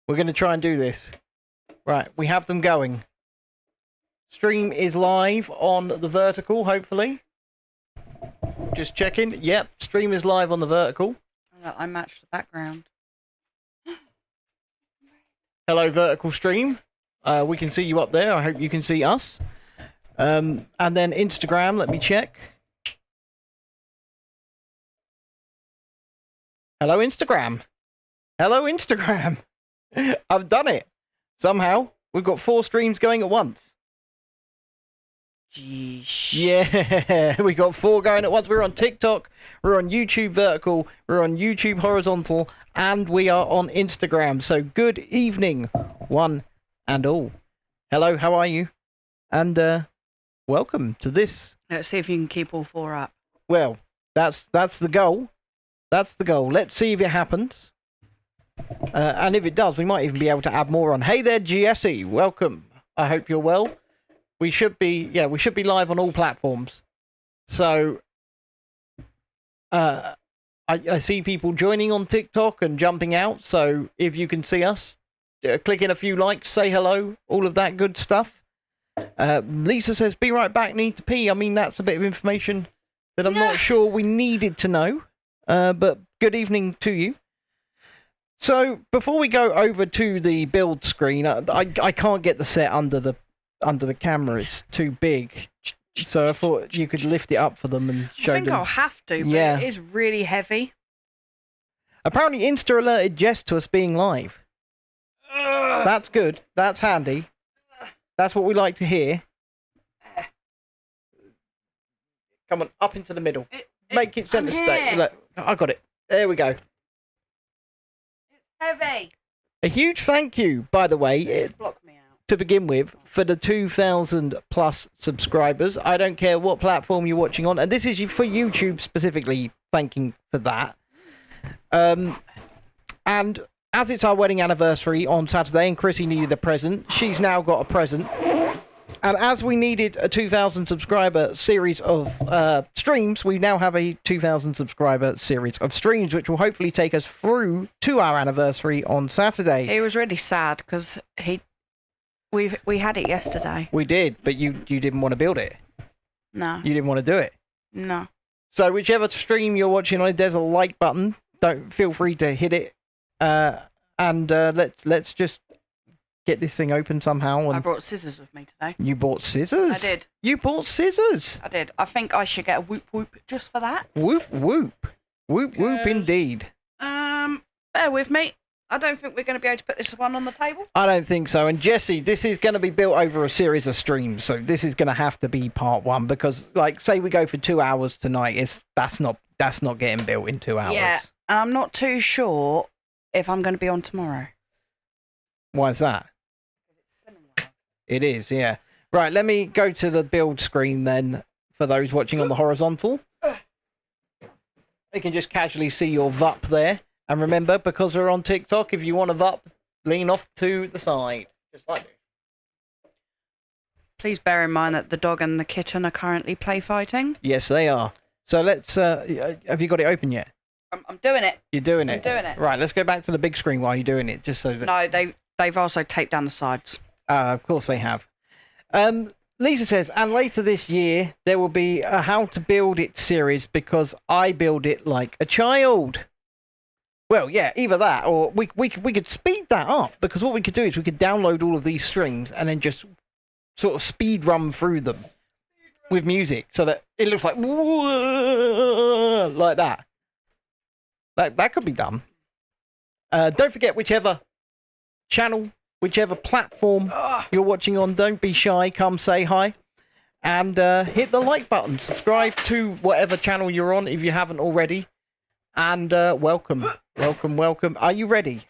We're going to try and do this. Right, we have them going. Stream is live on the vertical, hopefully. Just checking. Yep, stream is live on the vertical. I matched the background. Hello, vertical stream. We can see you up there. I hope you can see us. And then Instagram, let me check. Hello, Instagram. Hello, Instagram. I've done it. Somehow, we've got 4 streams going at once. Jeez. Yeah, we got 4 going at once. We're on TikTok, we're on YouTube vertical, we're on YouTube horizontal, and we are on Instagram. So good evening, one and all. Hello, how are you? And welcome to this. Let's see if you can keep all 4 up. Well, that's the goal. That's the goal. Let's see if it happens. And if it does, we might even be able to add more on. Hey there, GSE. Welcome. I hope you're well. We should be live on all platforms. So, I see people joining on TikTok and jumping out. So if you can see us, click in a few likes, say hello, all of that good stuff. Lisa says, "Be right back. Need to pee." I mean, that's a bit of information that I'm not sure we needed to know. But good evening to you. So before we go over to the build screen, I can't get the set under the camera. It's too big. So I thought you could lift it up for them and show them. I think I'll have to, but it is really heavy. Apparently Insta alerted Jess to us being live. That's good. That's handy. That's what we like to hear. Come on, up into the middle. Make it centre stage. Look, I got it. There we go. It's heavy. A huge thank you, by the way, Block me out. to begin with, for the 2,000 plus subscribers. I don't care what platform you're watching on, and this is for YouTube specifically. Thanking for that. And as it's our wedding anniversary on Saturday, and Chrissy needed a present, she's now got a present. And as we needed a 2,000 subscriber series of streams, we now have a 2,000 subscriber series of streams, which will hopefully take us through to our anniversary on Saturday. He was really sad because we had it yesterday. We did, but you didn't want to build it. No. You didn't want to do it. No. So whichever stream you're watching on, there's a like button. Don't feel free to hit it. And let's just get this thing open somehow. And I brought scissors with me today. you bought scissors? I did. You bought scissors? I did. I think I should get a whoop whoop just for that. Whoop whoop. Whoop whoop indeed. Bear with me. I don't think we're going to be able to put this one on the table. I don't think so. And Jesse, this is going to be built over a series of streams, so this is going to have to be part 1 because, like, say we go for 2 hours tonight, that's not getting built in 2 hours. Yeah, and I'm not too sure if I'm going to be on tomorrow. Why is that? It is, yeah. Right, let me go to the build screen then for those watching on the horizontal. You can just casually see your VUP there. And remember, because we're on TikTok, if you want a VUP, lean off to the side. Just like this. Please bear in mind that the dog and the kitten are currently play fighting. Yes, they are. So let's... have you got it open yet? I'm doing it. You're doing it? I'm doing it. Right, let's go back to the big screen while you're doing it, just so that... No, they've also taped down the sides. Of course they have. Lisa says, and later this year, there will be a How to Build It series because I build it like a child. Well, yeah, either that or we could speed that up because what we could do is we could download all of these streams and then just sort of speed run through them with music so that it looks like that. That could be done. Don't forget, whichever channel, whichever platform you're watching on, don't be shy. Come say hi. And hit the like button. Subscribe to whatever channel you're on if you haven't already. And welcome. Welcome. Are you ready?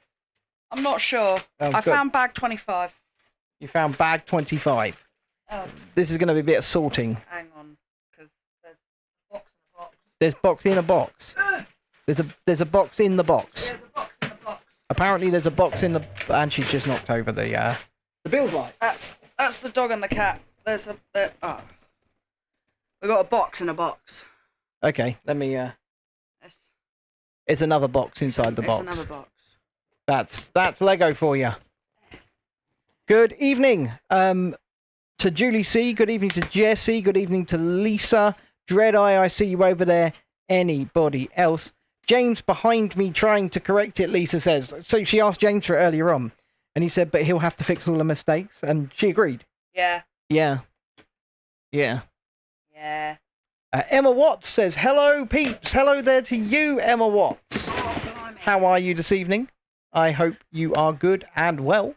I'm not sure. I found bag 25. You found bag 25. Oh. This is going to be a bit of sorting. Hang on, because there's a box in a box. There's box in a box. There's a box in the box. There's a box in the box. Apparently there's a box in the... And she's just knocked over the build light. That's the dog and the cat. We got a box in a box. Okay, let me... It's another box inside the box. It's another box. That's Lego for you. Good evening to Julie C. Good evening to Jessie. Good evening to Lisa. Dreadeye, I see you over there. Anybody else? James behind me trying to correct it, Lisa says. So she asked James for it earlier on. And he said, but he'll have to fix all the mistakes. And she agreed. Yeah. Yeah. Yeah. Yeah. Emma Watts says, hello, peeps. Hello there to you, Emma Watts. How are you this evening? I hope you are good and well.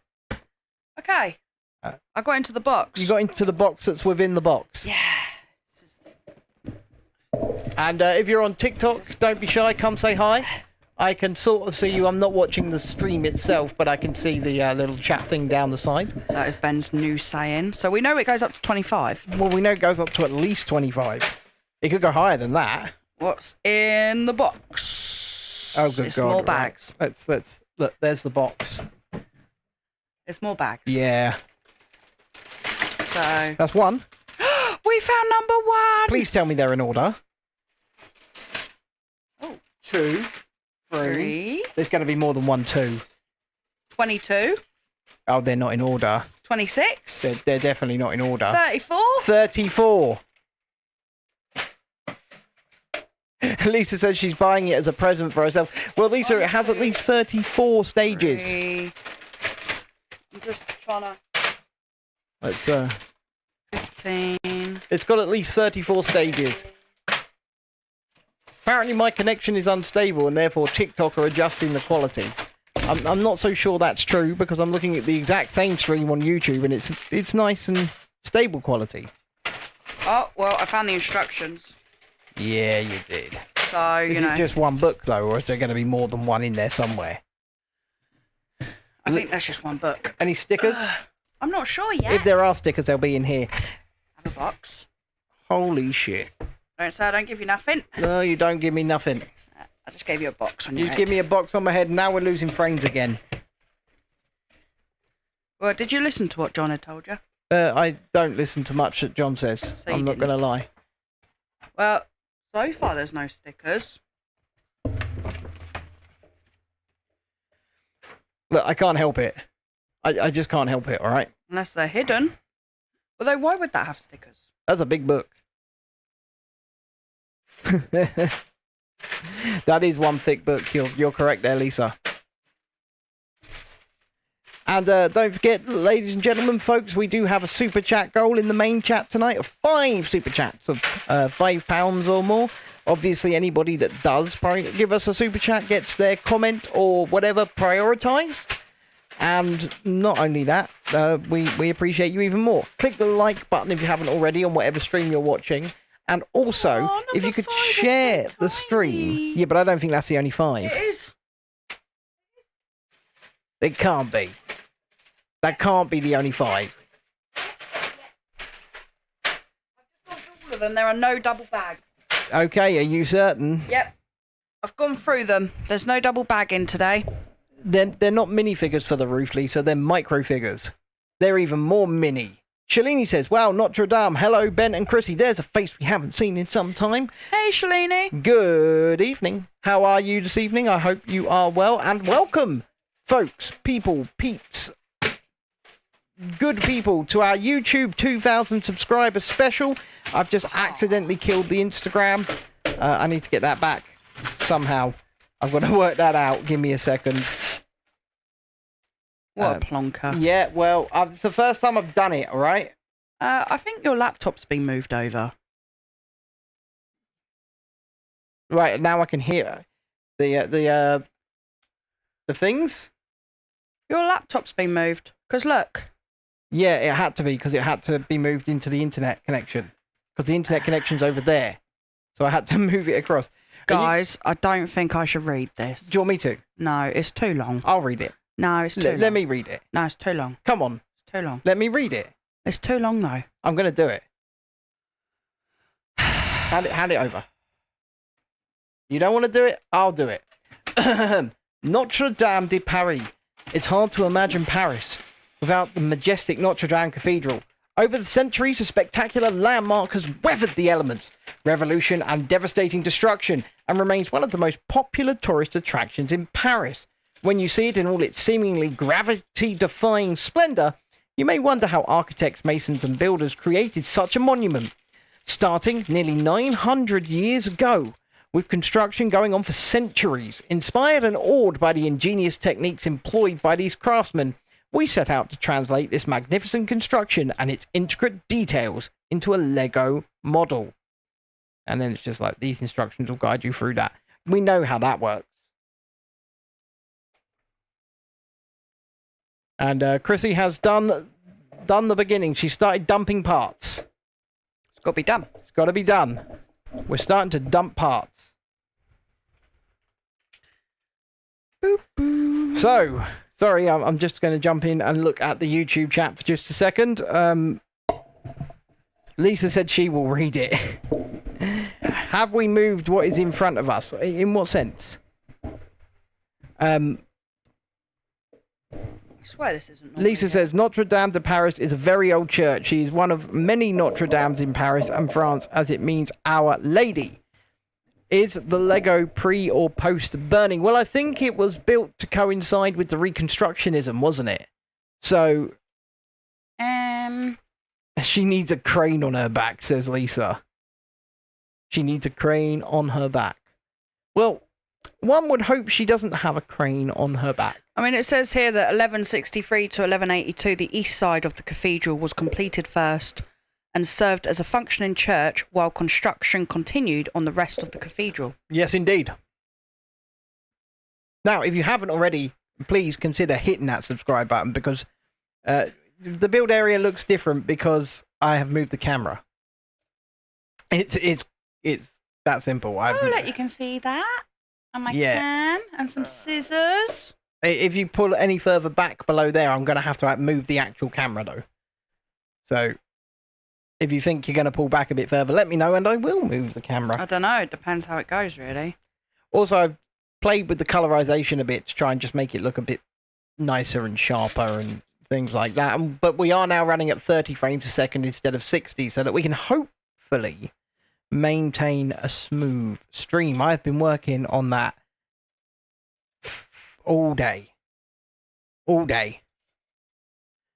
Okay. I got into the box. You got into the box that's within the box. Yeah. And if you're on TikTok, don't be shy. Come say hi. I can sort of see you. I'm not watching the stream itself, but I can see the little chat thing down the side. That is Ben's new saying. So we know it goes up to 25. Well, we know it goes up to at least 25. It could go higher than that. What's in the box? Oh, good it's God. More bags. Right. Let's look. There's the box. It's more bags. Yeah. So That's one. we found number 1. Please tell me they're in order. Oh. 2, 3. There's going to be more than 1, 2. 22. Oh, they're not in order. 26. They're definitely not in order. 34. 34. Lisa says she's buying it as a present for herself. Well, Lisa, it has at least 34 stages. 3. I'm just trying to... Let's, 15. it's got at least 34 stages. Apparently my connection is unstable and therefore TikTok are adjusting the quality. I'm not so sure that's true because I'm looking at the exact same stream on YouTube and it's nice and stable quality. Oh, well, I found the instructions. Yeah, you did. So, Is it just one book, though, or is there going to be more than one in there somewhere? I think that's just one book. Any stickers? I'm not sure yet. If there are stickers, they'll be in here. Have a box. Holy shit. Don't say I don't give you nothing. No, you don't give me nothing. I just gave you a box on your You head. give me a box on my head, now we're losing frames again. Well, did you listen to what John had told you? I don't listen to much that John says. So I'm not going to lie. Well, so far there's no stickers. Look, I can't help it. I just can't help it, alright? Unless they're hidden. Although, why would that have stickers? That's a big book. That is one thick book. You're correct there, Lisa. And don't forget, ladies and gentlemen, folks, we do have a super chat goal in the main chat tonight of 5 super chats of £5 or more. Obviously, anybody that does give us a super chat gets their comment or whatever prioritised. And not only that, we appreciate you even more. Click the like button if you haven't already on whatever stream you're watching. And also, if you could share the stream. Yeah, but I don't think that's the only 5. It is. It can't be. That can't be the only 5. I've just all of them. There are no double bags. Okay, are you certain? Yep. I've gone through them. There's no double bag in today. They're not minifigures for the roof, Lisa. They're micro figures. They're even more mini. Shalini says, wow, Notre Dame. Hello, Ben and Chrissy. There's a face we haven't seen in some time. Hey, Shalini. Good evening. How are you this evening? I hope you are well. And welcome, folks, people, peeps, good people, to our YouTube 2,000 subscriber special. I've just accidentally killed the Instagram. I need to get that back somehow. I've got to work that out. Give me a second. What a plonker. Yeah, well, it's the first time I've done it, all right? I think your laptop's been moved over. Right, now I can hear the things. Your laptop's been moved. Because look. Yeah, it had to be, because it had to be moved into the internet connection. Because the internet connection's over there. So I had to move it across. Guys, I don't think I should read this. Do you want me to? No, it's too long. I'll read it. No, it's too long. Let me read it. No, it's too long. Come on. It's too long. Let me read it. It's too long, though. I'm going to do it. Hand it over. You don't want to do it? I'll do it. Notre Dame de Paris. It's hard to imagine Paris without the majestic Notre Dame Cathedral. Over the centuries, a spectacular landmark has weathered the elements, revolution and devastating destruction, and remains one of the most popular tourist attractions in Paris. When you see it in all its seemingly gravity-defying splendor, you may wonder how architects, masons, and builders created such a monument. Starting nearly 900 years ago, with construction going on for centuries, inspired and awed by the ingenious techniques employed by these craftsmen, we set out to translate this magnificent construction and its intricate details into a Lego model. And then it's just like, these instructions will guide you through that. We know how that works. And Chrissy has done the beginning. She started dumping parts. It's got to be done. It's got to be done. We're starting to dump parts. Boop, boop. So, sorry, I'm just going to jump in and look at the YouTube chat for just a second. Lisa said she will read it. Have we moved what is in front of us? In what sense? I swear this isn't normal. Lisa says, Notre Dame de Paris is a very old church. She is one of many Notre Dames in Paris and France, as it means Our Lady. Is the Lego pre or post burning? Well, I think it was built to coincide with the Reconstructionism, wasn't it? So... She needs a crane on her back, says Lisa. She needs a crane on her back. Well, one would hope she doesn't have a crane on her back. I mean, it says here that 1163 to 1182, the east side of the cathedral was completed first and served as a functioning church while construction continued on the rest of the cathedral. Yes, indeed. Now, if you haven't already, please consider hitting that subscribe button, because the build area looks different because I have moved the camera. It's that simple. You can see that. And my can and some scissors. If you pull any further back below there, I'm going to have to move the actual camera, though. So, if you think you're going to pull back a bit further, let me know and I will move the camera. I don't know. It depends how it goes, really. Also, I've played with the colorization a bit to try and just make it look a bit nicer and sharper and things like that. But we are now running at 30 frames a second instead of 60, so that we can hopefully maintain a smooth stream. I've been working on that all day.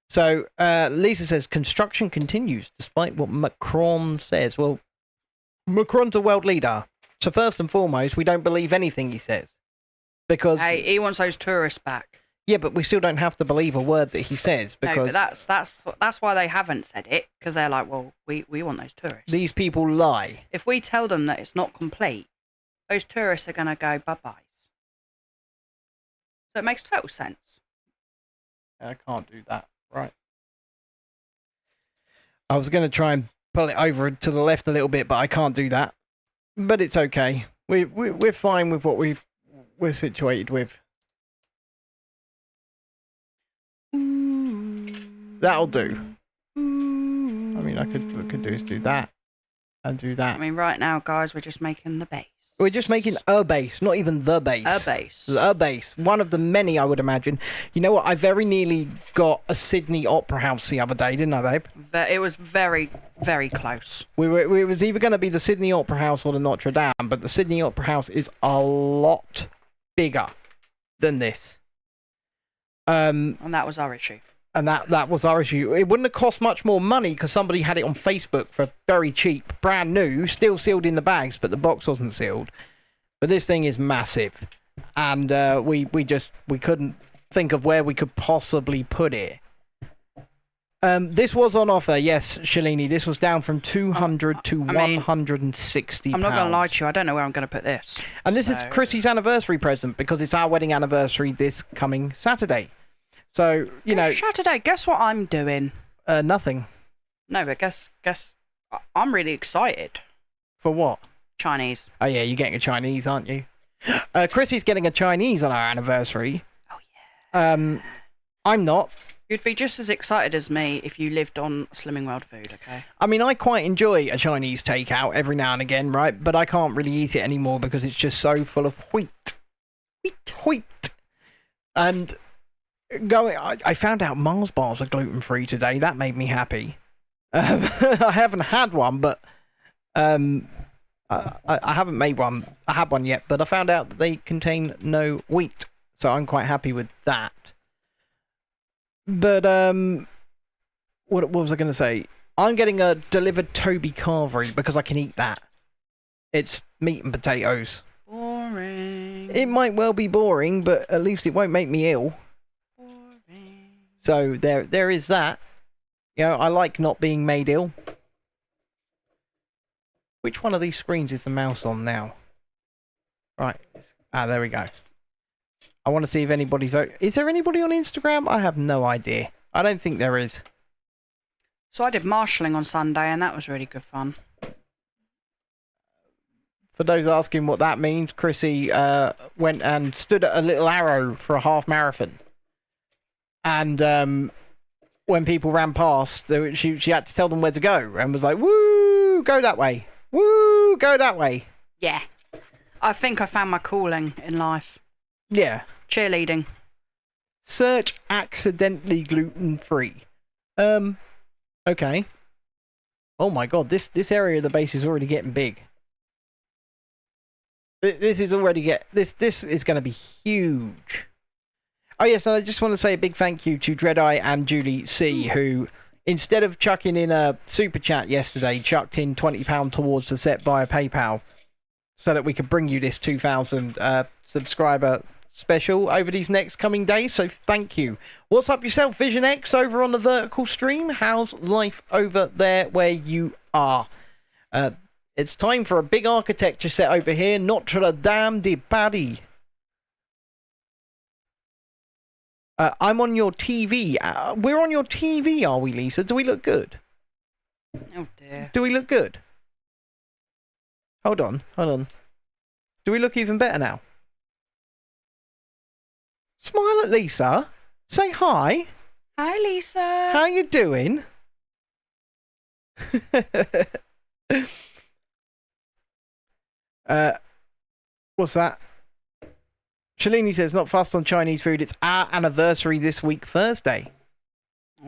So Lisa says construction continues despite what Macron says. Well, Macron's a world leader, so first and foremost, we don't believe anything he says, because he wants those tourists back. Yeah, but we still don't have to believe a word that he says, because no, but that's why they haven't said it, because they're like, well, we want those tourists. These people lie. If we tell them that it's not complete, those tourists are going to go bye-bye. So it makes total sense. I can't do that. Right. I was going to try and pull it over to the left a little bit, but I can't do that. But it's okay. We're fine with what we're situated with. That'll do. I mean, I could do is do that and do that. I mean, right now, guys, we're just making the base. We're just making a base, not even the base. A base. A base. One of the many, I would imagine. You know what? I very nearly got a Sydney Opera House the other day, didn't I, babe? It was very, very close. We was either going to be the Sydney Opera House or the Notre Dame, but the Sydney Opera House is a lot bigger than this. And that was our issue. And that was our issue. It wouldn't have cost much more money because somebody had it on Facebook for very cheap, brand new, still sealed in the bags, but the box wasn't sealed. But this thing is massive, and we couldn't think of where we could possibly put it. This was on offer, yes, Shalini. This was down from 200 to 160 I'm not going to lie to you. I don't know where I'm going to put this. And this is Chrissy's anniversary present, because it's our wedding anniversary this coming Saturday. So, you know... Saturday, guess what I'm doing? Nothing. No, but guess... I'm really excited. For what? Chinese. Oh, yeah, you're getting a Chinese, aren't you? Chrissy's getting a Chinese on our anniversary. Oh, yeah. I'm not. You'd be just as excited as me if you lived on Slimming World food, okay? I mean, I quite enjoy a Chinese takeout every now and again, right? But I can't really eat it anymore because it's just so full of wheat. Wheat. And... I found out Mars bars are gluten-free today. That made me happy. I haven't had one, but I haven't made one. I had one yet, but I found out that they contain no wheat. So I'm quite happy with that. But what was I going to say? I'm getting a delivered Toby Carvery because I can eat that. It's meat and potatoes. Boring. It might well be boring, but at least it won't make me ill. Boring. So there is that. You know, I like not being made ill. Which one of these screens is the mouse on now? Right. There we go. I want to see if anybody's... Is there anybody on Instagram? I have no idea. I don't think there is. So I did marshalling on Sunday, and that was really good fun. For those asking what that means, Chrissy went and stood at a little arrow for a half marathon. And when people ran past, she had to tell them where to go and was like, woo, go that way. Woo, go that way. Yeah. I think I found my calling in life. Yeah. Cheerleading. Search accidentally gluten-free. Okay. Oh my god, this area of the base is already getting big. This is already this is going to be huge. Oh yes, and I just want to say a big thank you to Dreadeye and Julie C, who, instead of chucking in a super chat yesterday, chucked in £20 towards the set via PayPal, so that we could bring you this 2,000 subscriber special over these next coming days. So thank you. What's up yourself, Vision X, over on the vertical stream? How's life over there where you are? It's time for a big architecture set over here. Notre Dame de Paris. I'm on your TV. We're on your TV, are we, Lisa? Do we look good? Oh dear. Do we look good? Hold on. Do we look even better now? Smile at Lisa. Say hi. Hi, Lisa. How you doing? What's that? Shalini says, not fussed on Chinese food. It's our anniversary this week, Thursday.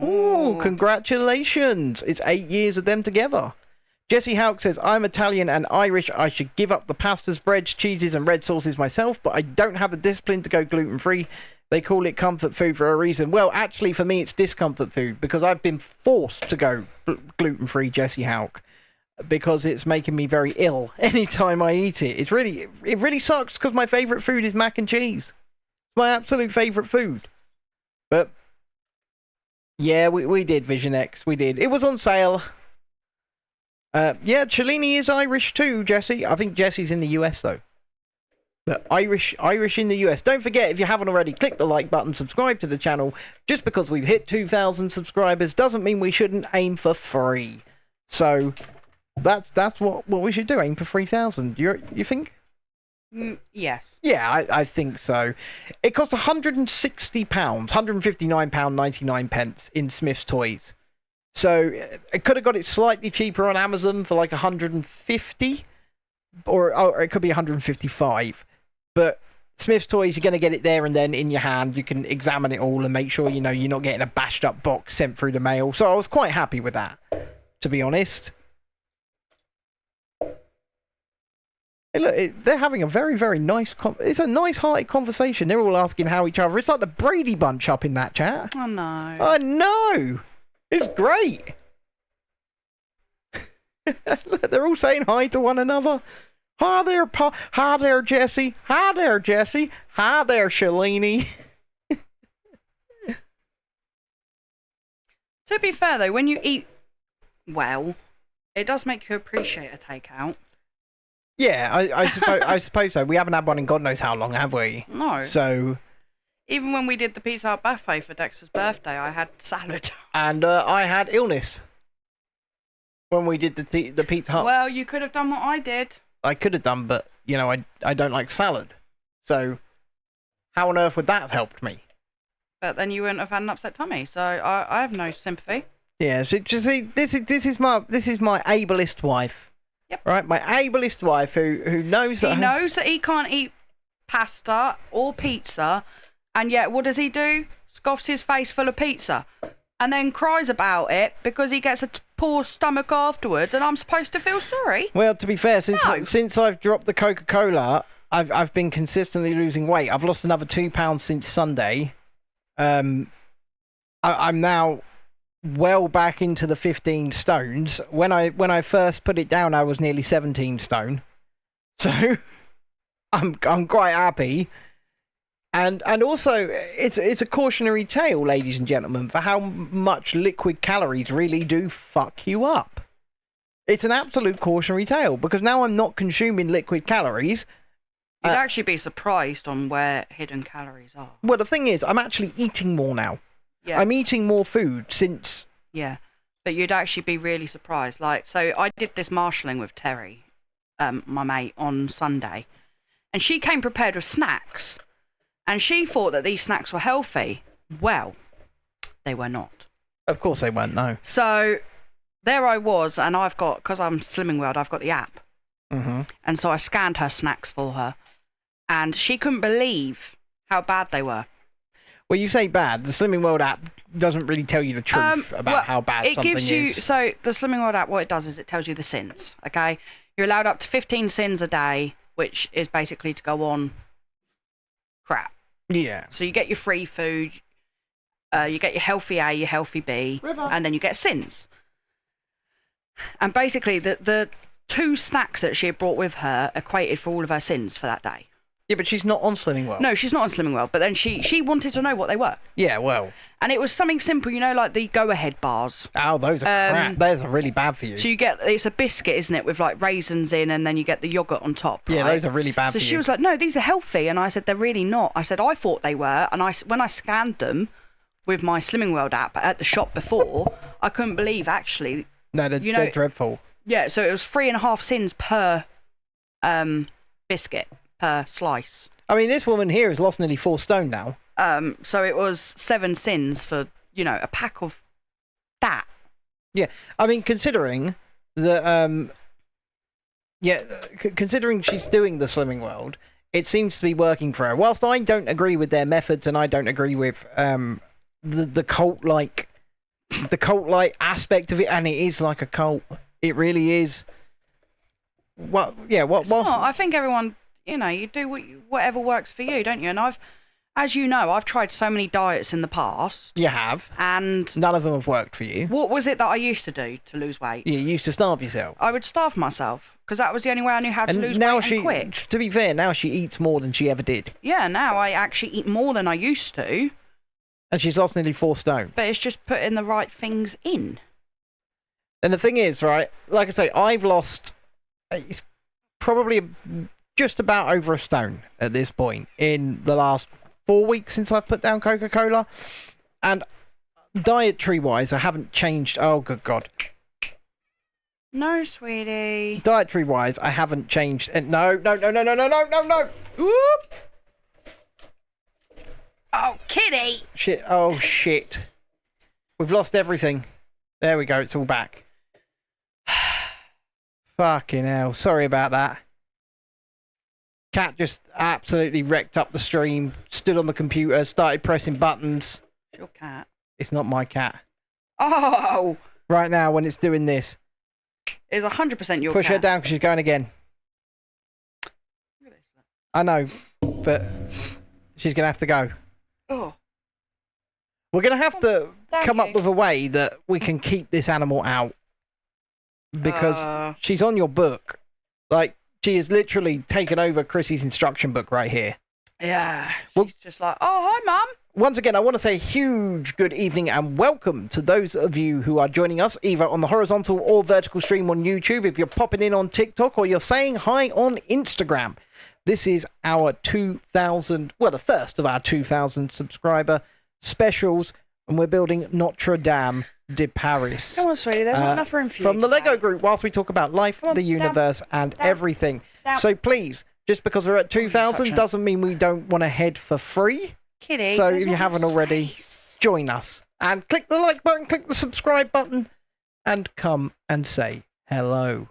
Ooh, congratulations. It's 8 years of them together. Jesse Houck says, I'm Italian and Irish. I should give up the pastas, breads, cheeses and red sauces myself, but I don't have the discipline to go gluten-free. They call it comfort food for a reason. Well, actually, for me, it's discomfort food because I've been forced to go gluten-free, Jesse Houck, because it's making me very ill anytime I eat it. It really sucks because my favourite food is mac and cheese. It's my absolute favourite food. But, yeah, we did, Vision X. We did. It was on sale. Yeah, Cellini is Irish too, Jesse. I think Jesse's in the US, though. But Irish in the US. Don't forget, if you haven't already, click the like button, subscribe to the channel. Just because we've hit 2,000 subscribers doesn't mean we shouldn't aim for free. So, that's what we should do, aim for 3,000. You think? Yes. Yeah, I think so. It cost £160, £159.99 in Smith's Toys. So, it could have got it slightly cheaper on Amazon for like 150, or it could be 155. But Smith's Toys, you're going to get it there and then in your hand. You can examine it all and make sure you know you're not getting a bashed up box sent through the mail. So I was quite happy with that, to be honest. Hey, look, they're having a very, very nice... It's a nice-hearted conversation. They're all asking how each other... It's like the Brady Bunch up in that chat. Oh, no. I know! It's great! Look, they're all saying hi to one another. Hi there, hi there, Jesse. Hi there, Jesse. Hi there, Shalini. To be fair, though, when you eat well, it does make you appreciate a takeout. Yeah, I suppose so. We haven't had one in God knows how long, have we? No. So... Even when we did the Pizza Hut buffet for Dexter's birthday, I had salad. And I had illness. When we did the Pizza Hut. Well, you could have done what I did. I could have done, but, you know, I don't like salad. So, how on earth would that have helped me? But then you wouldn't have had an upset tummy, so I have no sympathy. Yeah, so just see, this is my ableist wife. Yep. Right, my ableist wife who knows that... He knows that he can't eat pasta or pizza, and yet what does he do? Scoffs his face full of pizza. And then cries about it because he gets a poor stomach afterwards, and I'm supposed to feel sorry? Well, to be fair, since I've dropped the Coca-Cola, I've been consistently losing weight. I've lost another 2 pounds since Sunday. I'm now well back into the 15 stones. When I first put it down, I was nearly 17 stone. So I'm quite happy. And also, it's a cautionary tale, ladies and gentlemen, for how much liquid calories really do fuck you up. It's an absolute cautionary tale, because now I'm not consuming liquid calories. You'd actually be surprised on where hidden calories are. Well, the thing is, I'm actually eating more now. Yeah. I'm eating more food since... Yeah, but you'd actually be really surprised. Like, so I did this marshalling with Terry, my mate, on Sunday, and she came prepared with snacks. And she thought that these snacks were healthy. Well, they were not. Of course they weren't, no. So there I was, and I've got, because I'm Slimming World, I've got the app. Mm-hmm. And so I scanned her snacks for her. And she couldn't believe how bad they were. Well, you say bad. The Slimming World app doesn't really tell you the truth about how bad something is. It gives you, so the Slimming World app, what it does is it tells you the sins, okay? You're allowed up to 15 sins a day, which is basically to go on crap. Yeah. So you get your free food, you get your healthy A, your healthy B, and then you get sins. And basically, the 2 snacks that she had brought with her equated for all of her sins for that day. Yeah, but she's not on Slimming World. No, she's not on Slimming World, but then she wanted to know what they were. Yeah, well. And it was something simple, like the go-ahead bars. Oh, those are crap. Those are really bad for you. So you get, it's a biscuit, isn't it, with like raisins in, and then you get the yogurt on top, right? Yeah, those are really bad for you. So she was like, no, these are healthy. And I said, they're really not. I said, I thought they were. And when I scanned them with my Slimming World app at the shop before, I couldn't believe, actually. No, they're dreadful. Yeah, so it was 3.5 sins per biscuit, per slice. I mean, this woman here has lost nearly 4 stone now. So it was 7 sins for, a pack of that. Yeah, I mean, considering that, considering she's doing the Slimming World, it seems to be working for her. Whilst I don't agree with their methods, and I don't agree with the cult-like aspect of it, and it is like a cult. It really is. What? Yeah. What? It's not. I think everyone, you do whatever works for you, don't you? And as you know, I've tried so many diets in the past. You have. And none of them have worked for you. What was it that I used to do to lose weight? You used to starve yourself. I would starve myself, because that was the only way I knew how to lose weight and quick. To be fair, now she eats more than she ever did. Yeah, now I actually eat more than I used to. And she's lost nearly 4 stone. But it's just putting the right things in. And the thing is, right, like I say, I've lost, it's probably just about over a stone at this point in the last 4 weeks since I've put down Coca-Cola. And dietary-wise, I haven't changed. Oh, good God. No, sweetie. Dietary-wise, I haven't changed. And no. Whoop! Oh, kitty! Shit. Oh, shit. We've lost everything. There we go. It's all back. Fucking hell. Sorry about that. Cat just absolutely wrecked up the stream, stood on the computer, started pressing buttons. It's your cat. It's not my cat. Oh! Right now, when it's doing this. It's 100% your Push cat. her down because she's going again. Look at this. I know, but she's going to have to go. Oh. We're going to have to come up with a way that we can keep this animal out. Because she's on your book. Like, she has literally taken over Chrissy's instruction book right here. Yeah. She's just like, oh, hi, Mum. Once again, I want to say a huge good evening and welcome to those of you who are joining us either on the horizontal or vertical stream on YouTube. If you're popping in on TikTok or you're saying hi on Instagram. This is our 2,000, well, the first of our 2,000 subscriber specials, and we're building Notre Dame de Paris. Come on, sweetie, there's not enough room for you From the today. Lego group, whilst we talk about life, the universe, and everything. So please, just because we're at 2,000 doesn't mean we don't want to head for free. Kitty, so if you haven't already, join us. And click the like button, click the subscribe button, and come and say hello.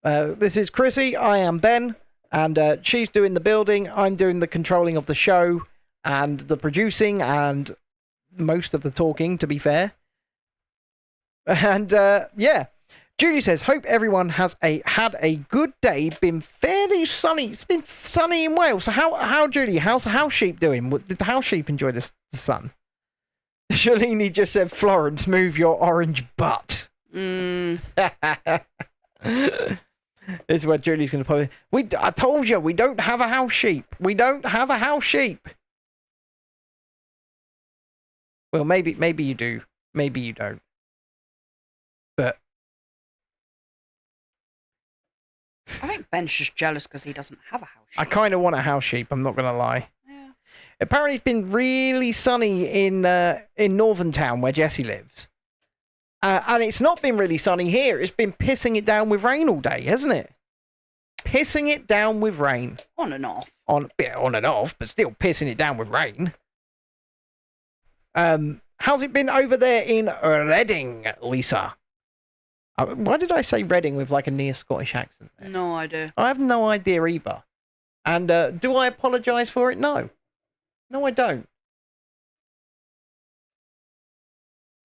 This is Chrissy, I am Ben, and she's doing the building, I'm doing the controlling of the show, and the producing, and most of the talking, to be fair. And, yeah. Julie says, hope everyone has had a good day. Been fairly sunny. It's been sunny in Wales. So how Julie, how's the house sheep doing? Did the house sheep enjoy the sun? Shalini just said, Florence, move your orange butt. This is where Julie's going to pop in. I told you, we don't have a house sheep. We don't have a house sheep. Well, maybe you do. Maybe you don't. But I think Ben's just jealous because he doesn't have a house sheep. I kind of want a house sheep, I'm not going to lie. Yeah. Apparently it's been really sunny in Northern Town where Jessie lives. And it's not been really sunny here. It's been pissing it down with rain all day, hasn't it? Pissing it down with rain. On and off. On and off, but still pissing it down with rain. How's it been over there in Reading, Lisa? Why did I say Reading with like a near Scottish accent there? No idea. I have no idea either. And do I apologise for it? No. No, I don't.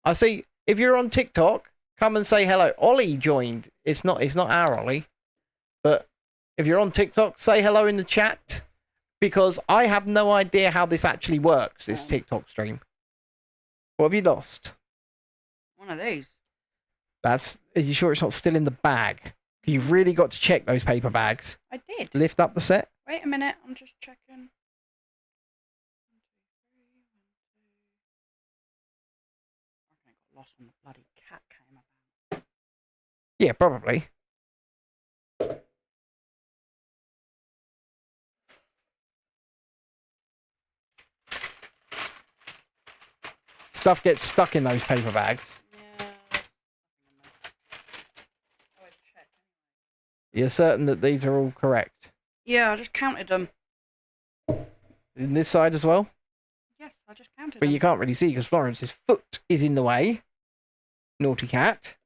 I see. If you're on TikTok, come and say hello. Ollie joined. It's not our Ollie. But if you're on TikTok, say hello in the chat. Because I have no idea how this actually works, this TikTok stream. What have you lost? One of these. Are you sure it's not still in the bag? You've really got to check those paper bags. I did. Lift up the set. Wait a minute, I'm just checking. I think I got lost when the bloody cat came about. Yeah, probably. Stuff gets stuck in those paper bags. You're certain that these are all correct? Yeah, I just counted them. In this side as well? Yes, I just counted But them. you can't really see because Florence's foot is in the way. Naughty cat.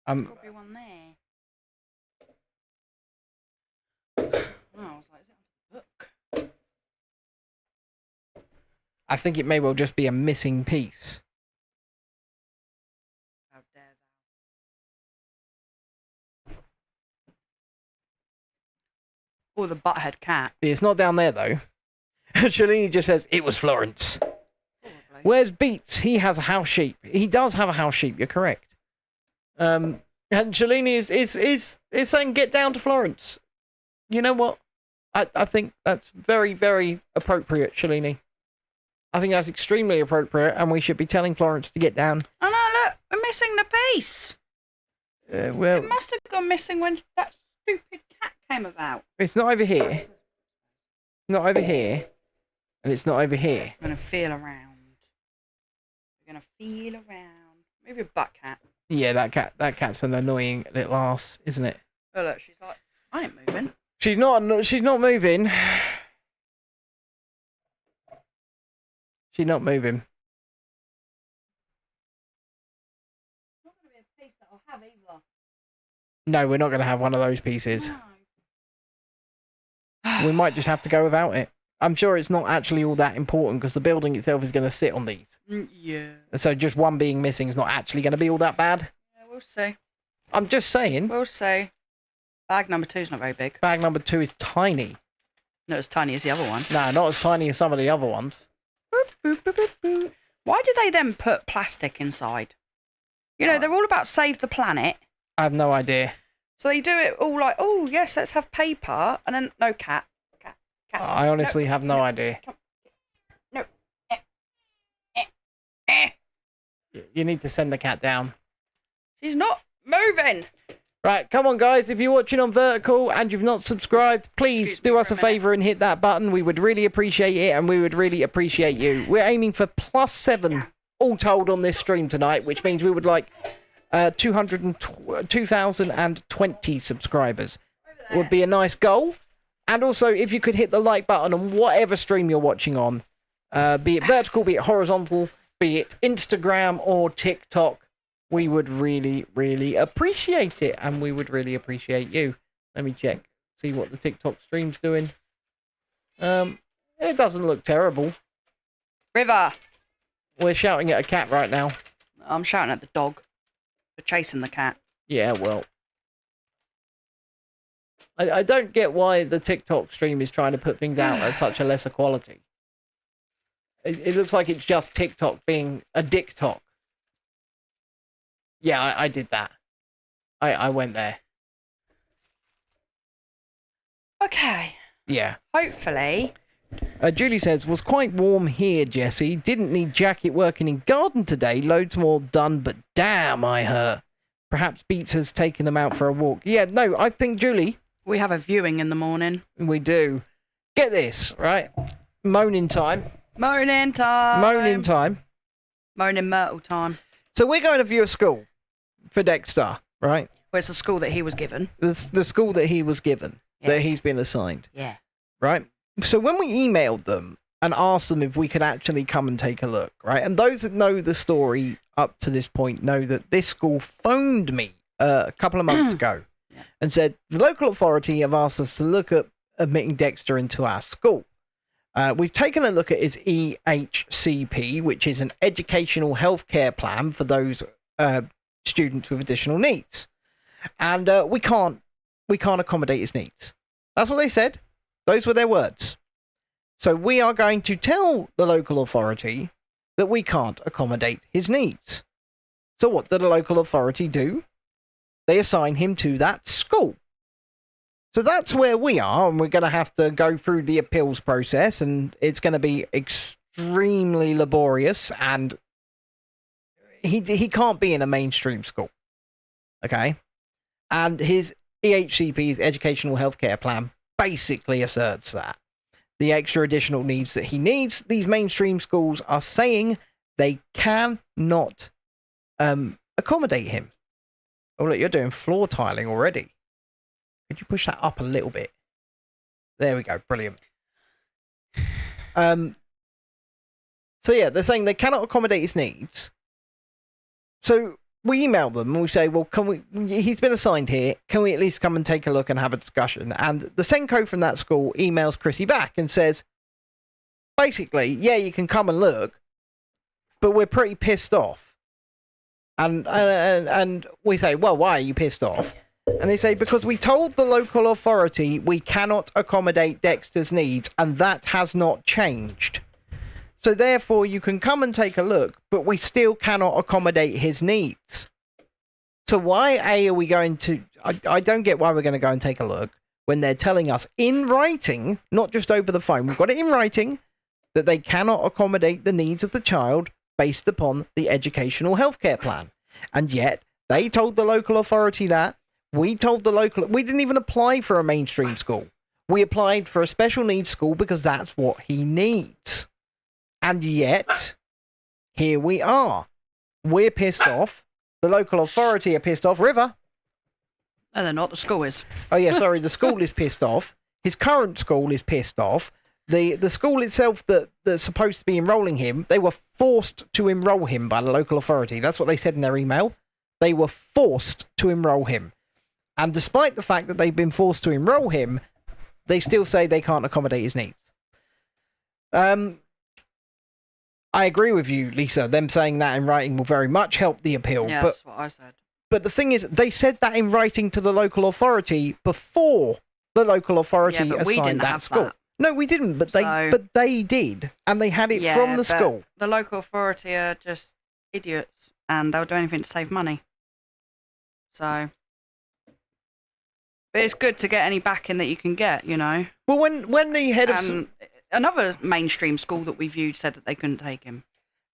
There'll be one there. Oh, I was like, is it on the book? I think it may well just be a missing piece. How dare thou. Or the butthead cat. It's not down there though. Shalini just says, it was Florence. Probably. Where's Beats? He has a house sheep. He does have a house sheep, you're correct. And Shalini is saying, get down to Florence. You know what? I think that's very, very appropriate, Shalini. I think that's extremely appropriate, and we should be telling Florence to get down. Oh no, look, we're missing the piece. Well, It must have gone missing when that stupid cat came about. it's not over here. Not over here. And it's not over here. We're going to feel around. We're going to feel around. Maybe a butt cat. Yeah, that cat's an annoying little ass, isn't it? Oh look, she's like, I ain't moving. She's not moving. She's not moving. Not going to be a piece that I'll have either. No, we're not going to have one of those pieces. No. We might just have to go without it. I'm sure it's not actually all that important because the building itself is going to sit on these. Yeah. So just one being missing is not actually going to be all that bad. Yeah, we'll see. I'm just saying. We'll see. Bag number 2's not very big. Bag number 2 is tiny. Not as tiny as the other one. No, not as tiny as some of the other ones. Why do they then put plastic inside? You know, they're all about save the planet. I have no idea. So they do it all like, oh, yes, let's have paper. And then, no, cat. I honestly have no idea. No. You need to send the cat down. She's not moving. Right, come on, guys. If you're watching on Vertical and you've not subscribed, please do us a favour and hit that button. We would really appreciate it, and we would really appreciate you. We're aiming for +7 all told on this stream tonight, which means we would like 2,020 subscribers. Would be a nice goal. And also, if you could hit the like button on whatever stream you're watching on, be it vertical, be it horizontal, be it Instagram or TikTok, we would really, really appreciate it. And we would really appreciate you. Let me check, see what the TikTok stream's doing. It doesn't look terrible. River. We're shouting at a cat right now. I'm shouting at the dog. for chasing the cat. Yeah, well, I don't get why the TikTok stream is trying to put things out at such a lesser quality. It looks like it's just TikTok being a dick talk. Yeah, I did that. I went there. Okay. Yeah. Hopefully. Julie says, was quite warm here, Jesse. Didn't need jacket working in garden today. Loads more done, but damn, I hurt. Perhaps Beats has taken them out for a walk. Yeah, no, I think, Julie... We have a viewing in the morning. We do. Get this, right? Moaning time. Moaning time. Moaning time. Moaning Myrtle time. So we're going to view a school for Dexter, right? Well, it's the school that he was given. The school that he was given, that he's been assigned. Yeah. Right? So when we emailed them and asked them if we could actually come and take a look, right? And those that know the story up to this point know that this school phoned me a couple of months ago and said, the local authority have asked us to look at admitting Dexter into our school. We've taken a look at his EHCP, which is an educational healthcare plan for those students with additional needs. And we can't accommodate his needs. That's what they said. Those were their words. So we are going to tell the local authority that we can't accommodate his needs. So what did the local authority do? They assign him to that school. So that's where we are, and we're going to have to go through the appeals process, and it's going to be extremely laborious, and he can't be in a mainstream school. Okay? And his EHCP's Educational Healthcare Plan basically asserts that. The extra additional needs that he needs, these mainstream schools are saying they cannot accommodate him. Oh, look, you're doing floor tiling already. Could you push that up a little bit? There we go. Brilliant. So yeah, they're saying they cannot accommodate his needs. So we email them and we say, well, he's been assigned here. Can we at least come and take a look and have a discussion? And the Senko from that school emails Chrissy back and says, basically, yeah, you can come and look, but we're pretty pissed off. And we say, well, why are you pissed off? And they say, because we told the local authority we cannot accommodate Dexter's needs, and that has not changed. So therefore, you can come and take a look, but we still cannot accommodate his needs. So why, are we going to... I don't get why we're going to go and take a look when they're telling us in writing, not just over the phone, we've got it in writing, that they cannot accommodate the needs of the child based upon the educational healthcare plan. And yet, they told the local authority that. We didn't even apply for a mainstream school. We applied for a special needs school because that's what he needs. And yet, here we are. We're pissed off. The local authority are pissed off. River? No, they're not. The school is. Oh, yeah, sorry. The school is pissed off. His current school is pissed off. The school itself that's supposed to be enrolling him, they were forced to enroll him by the local authority. That's what they said in their email. They were forced to enroll him. And despite the fact that they've been forced to enroll him, they still say they can't accommodate his needs. I agree with you, Lisa. Them saying that in writing will very much help the appeal. Yeah, that's what I said. But the thing is, they said that in writing to the local authority before the local authority assigned that school. That. No, we didn't, but they did, and they had it from the school. The local authority are just idiots, and they'll do anything to save money. So, but it's good to get any backing that you can get, you know. Well, when the head of another mainstream school that we viewed said that they couldn't take him.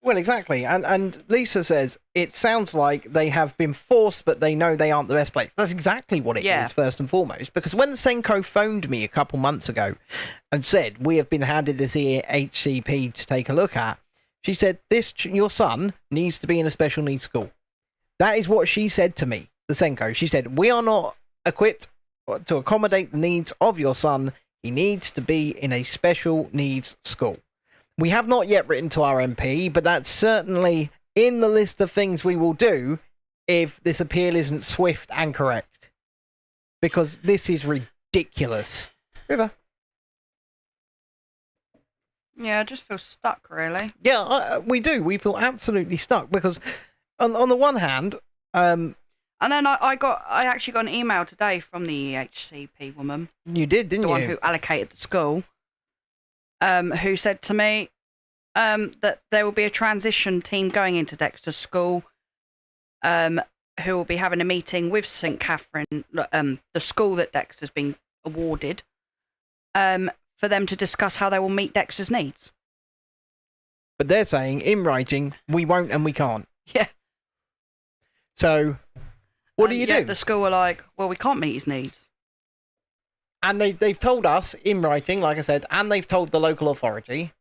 Well, exactly, and Lisa says it sounds like they have been forced, but they know they aren't the best place. That's exactly what it is, first and foremost, because when Senko phoned me a couple months ago and said, we have been handed this HCP to take a look at, she said, your son needs to be in a special needs school. That is what she said to me, the Senko. She said, we are not equipped to accommodate the needs of your son. He needs to be in a special needs school. We have not yet written to our MP, but that's certainly in the list of things we will do if this appeal isn't swift and correct. Because this is ridiculous. River? Yeah, I just feel stuck, really. Yeah, we do. We feel absolutely stuck because, on the one hand, And then I actually got an email today from the EHCP woman, You did, didn't the you? one who allocated the school, who said to me that there will be a transition team going into Dexter's school, who will be having a meeting with St Catherine, the school that Dexter's been awarded, for them to discuss how they will meet Dexter's needs. But they're saying, in writing, we won't and we can't. Yeah. So, what do you do? The school were like, well, we can't meet his needs. And they've told us, in writing, like I said, and they've told the local authority.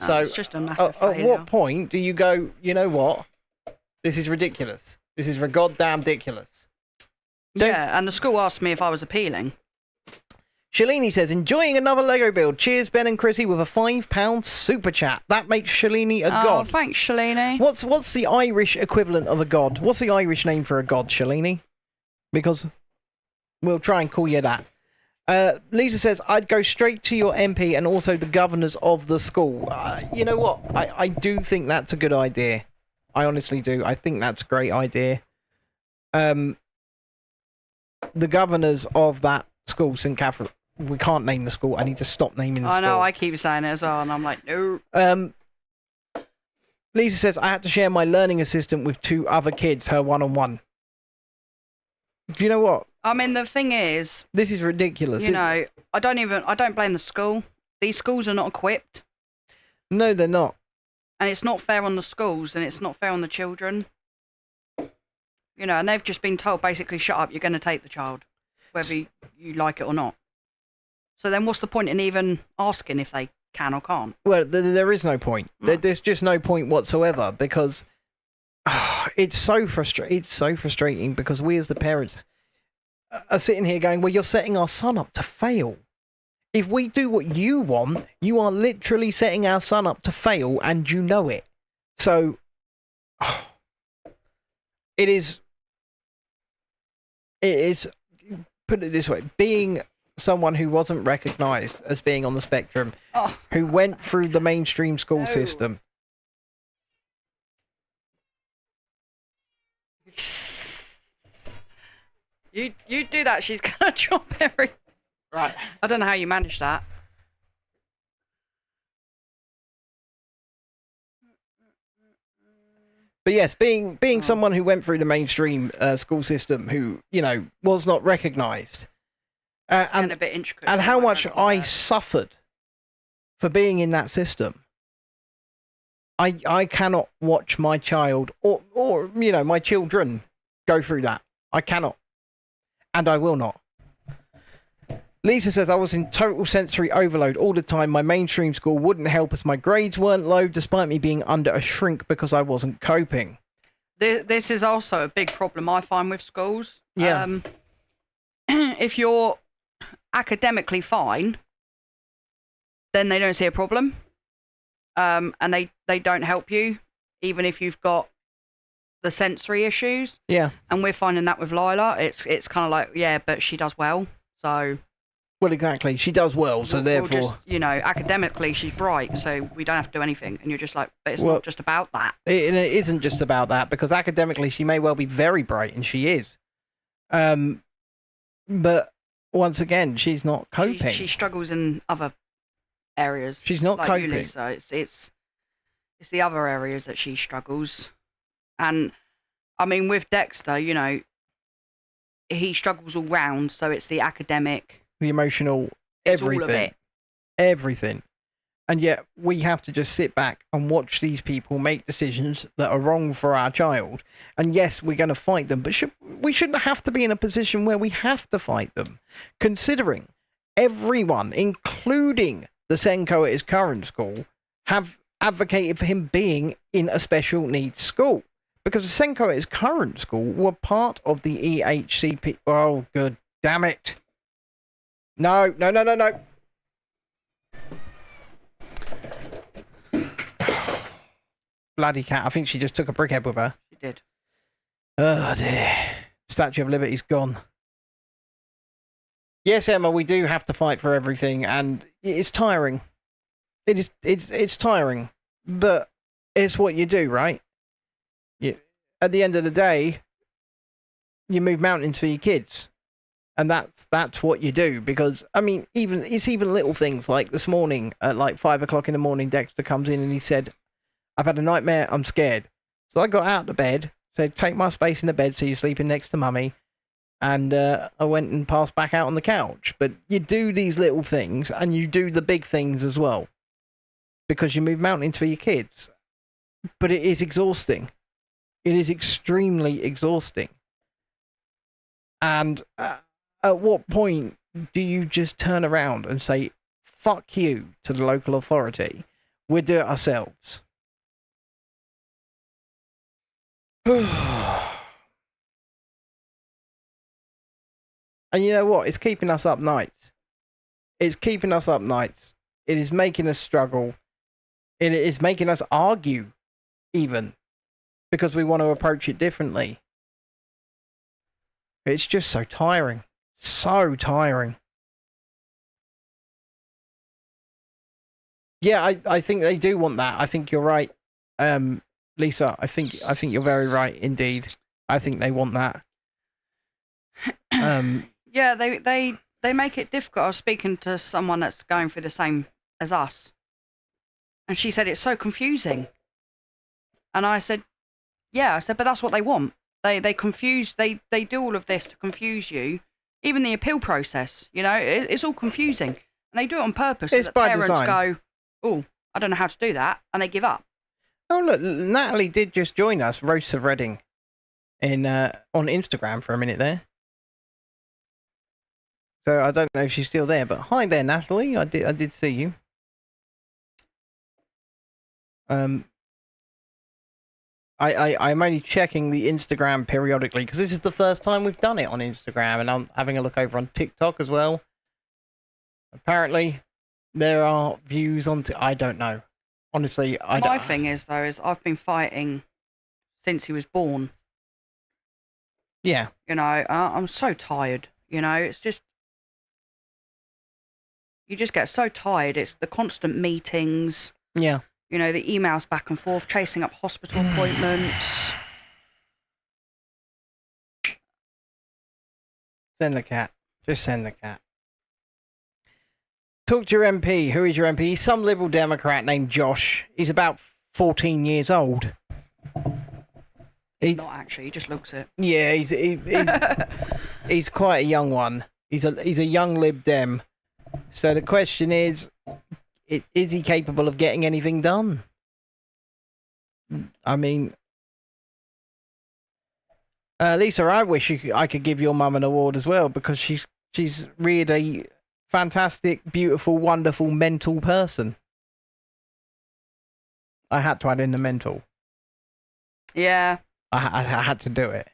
So, it's just a massive at failure. what point do you go, you know what? This is ridiculous. This is goddamn ridiculous. Yeah, and the school asked me if I was appealing. Shalini says, enjoying another Lego build. Cheers, Ben and Chrissy, with a £5 super chat. That makes Shalini a god. Oh, thanks, Shalini. What's the Irish equivalent of a god? What's the Irish name for a god, Shalini? Because we'll try and call you that. Lisa says, I'd go straight to your MP and also the governors of the school. You know what? I do think that's a good idea. I honestly do. I think that's a great idea. The governors of that school, St Catherine. We can't name the school. I need to stop naming the school. I know, I keep saying it as well, and I'm like, no. Lisa says, I had to share my learning assistant with 2 other kids, her one-on-one. Do you know what? I mean, the thing is, This is ridiculous. you know, I don't blame the school. These schools are not equipped, No, they're not. and it's not fair on the schools, and it's not fair on the children. You know, and they've just been told, basically, shut up, you're going to take the child, whether you like it or not. So then what's the point in even asking if they can or can't? Well, there is no point. There's just no point whatsoever, because it's so frustrating because we as the parents are sitting here going, well, you're setting our son up to fail. If we do what you want, you are literally setting our son up to fail, and you know it. So it is, put it this way, being someone who wasn't recognised as being on the spectrum, who went through the mainstream school system. You do that, she's gonna drop every. Right. I don't know how you manage that. But yes, being someone who went through the mainstream school system, who, you know, was not recognised, and a bit intricate. And how much I suffered for being in that system. I cannot watch my child or you know, my children go through that. I cannot. And I will not. Lisa says, I was in total sensory overload all the time. My mainstream school wouldn't help as my grades weren't low, despite me being under a shrink because I wasn't coping. This is also a big problem I find with schools. Yeah. If you're academically fine, then they don't see a problem. And they don't help you, even if you've got the sensory issues. Yeah. And we're finding that with Lila. It's kind of like, yeah, but she does well. So... Well, exactly. She does well, so therefore... Just, you know, academically, she's bright, so we don't have to do anything. And you're just like, but it's not just about that. It isn't just about that, because academically, she may well be very bright, and she is. But, once again, she's not coping. She struggles in other areas. She's not like coping. You, Lisa. It's the other areas that she struggles. And, I mean, with Dexter, you know, he struggles all round, so it's the academic... The emotional, it's everything. All of it. Everything. And yet, we have to just sit back and watch these people make decisions that are wrong for our child. And yes, we're going to fight them, but we shouldn't have to be in a position where we have to fight them. Considering everyone, including the Senko at his current school, have advocated for him being in a special needs school. Because the Senko at his current school were part of the EHCP. Oh, good damn it. No. Bloody cat. I think she just took a brickhead with her. She did. Oh, dear. Statue of Liberty's gone. Yes, Emma, we do have to fight for everything, and it's tiring. It's tiring. But it's what you do, right? At the end of the day, you move mountains for your kids. And that's what you do, because I mean, it's even little things like this morning at like 5 o'clock in the morning. Dexter comes in and he said, "I've had a nightmare. I'm scared." So I got out of bed, said, "Take my space in the bed so you're sleeping next to mummy," and I went and passed back out on the couch. But you do these little things, and you do the big things as well, because you move mountains for your kids. But it is exhausting. It is extremely exhausting. And at what point do you just turn around and say, "Fuck you" to the local authority? We'll do it ourselves. And you know what? It's keeping us up nights. It's keeping us up nights. It is making us struggle. It is making us argue, even, because we want to approach it differently. It's just so tiring. So tiring. Yeah, I think they do want that. I think you're right, Lisa. I think you're very right indeed. I think they want that. Yeah, they make it difficult. I was speaking to someone that's going through the same as us, and she said it's so confusing. And I said, yeah, I said, but that's what they want. They confuse. They do all of this to confuse you. Even the appeal process, you know, it's all confusing, and they do it on purpose so that parents go, "Oh, I don't know how to do that," and they give up. Oh look, Natalie did just join us, Roast of Reading, on Instagram for a minute there. So I don't know if she's still there, but hi there, Natalie. I did see you. I'm only checking the Instagram periodically because this is the first time we've done it on Instagram, and I'm having a look over on TikTok as well. Apparently, there are views on. I don't know. Honestly, I don't. My thing is though, is I've been fighting since he was born. Yeah. You know, I'm so tired. You know, it's just you just get so tired. It's the constant meetings. Yeah. You know, the emails back and forth, chasing up hospital appointments. Send the cat. Just send the cat. Talk to your MP. Who is your MP? He's some Liberal Democrat named Josh. He's about 14 years old. He's not actually. He just looks it. Yeah, he's quite a young one. He's a young Lib Dem. So the question is he capable of getting anything done? I mean, Lisa, I wish I could give your mum an award as well, because she's reared a fantastic, beautiful, wonderful, mental person. I had to add in the mental. Yeah. I had to do it.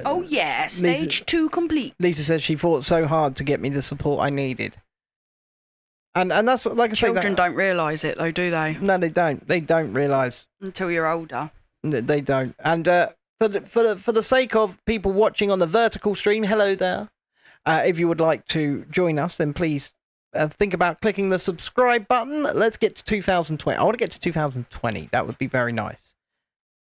Oh yeah, stage 2 complete. Lisa says she fought so hard to get me the support I needed. And that's, like I say, children don't realise it though, do they? No, they don't. They don't realise until you're older. They don't. And for the sake of people watching on the vertical stream, hello there. If you would like to join us, then please think about clicking the subscribe button. Let's get to 2020. I want to get to 2020. That would be very nice.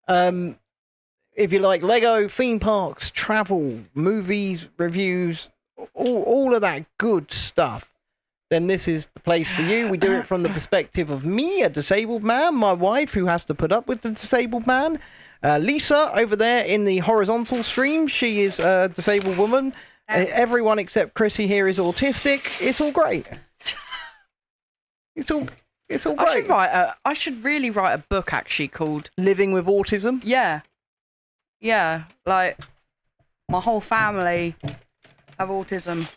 If you like Lego, theme parks, travel, movies, reviews, all of that good stuff, then this is the place for you. We do it from the perspective of me, a disabled man, my wife, who has to put up with the disabled man, Lisa over there in the horizontal stream. She is a disabled woman. Everyone except Chrissy here is autistic. It's all great. It's all great. I should really write a book actually called Living with Autism. Yeah, like my whole family have autism.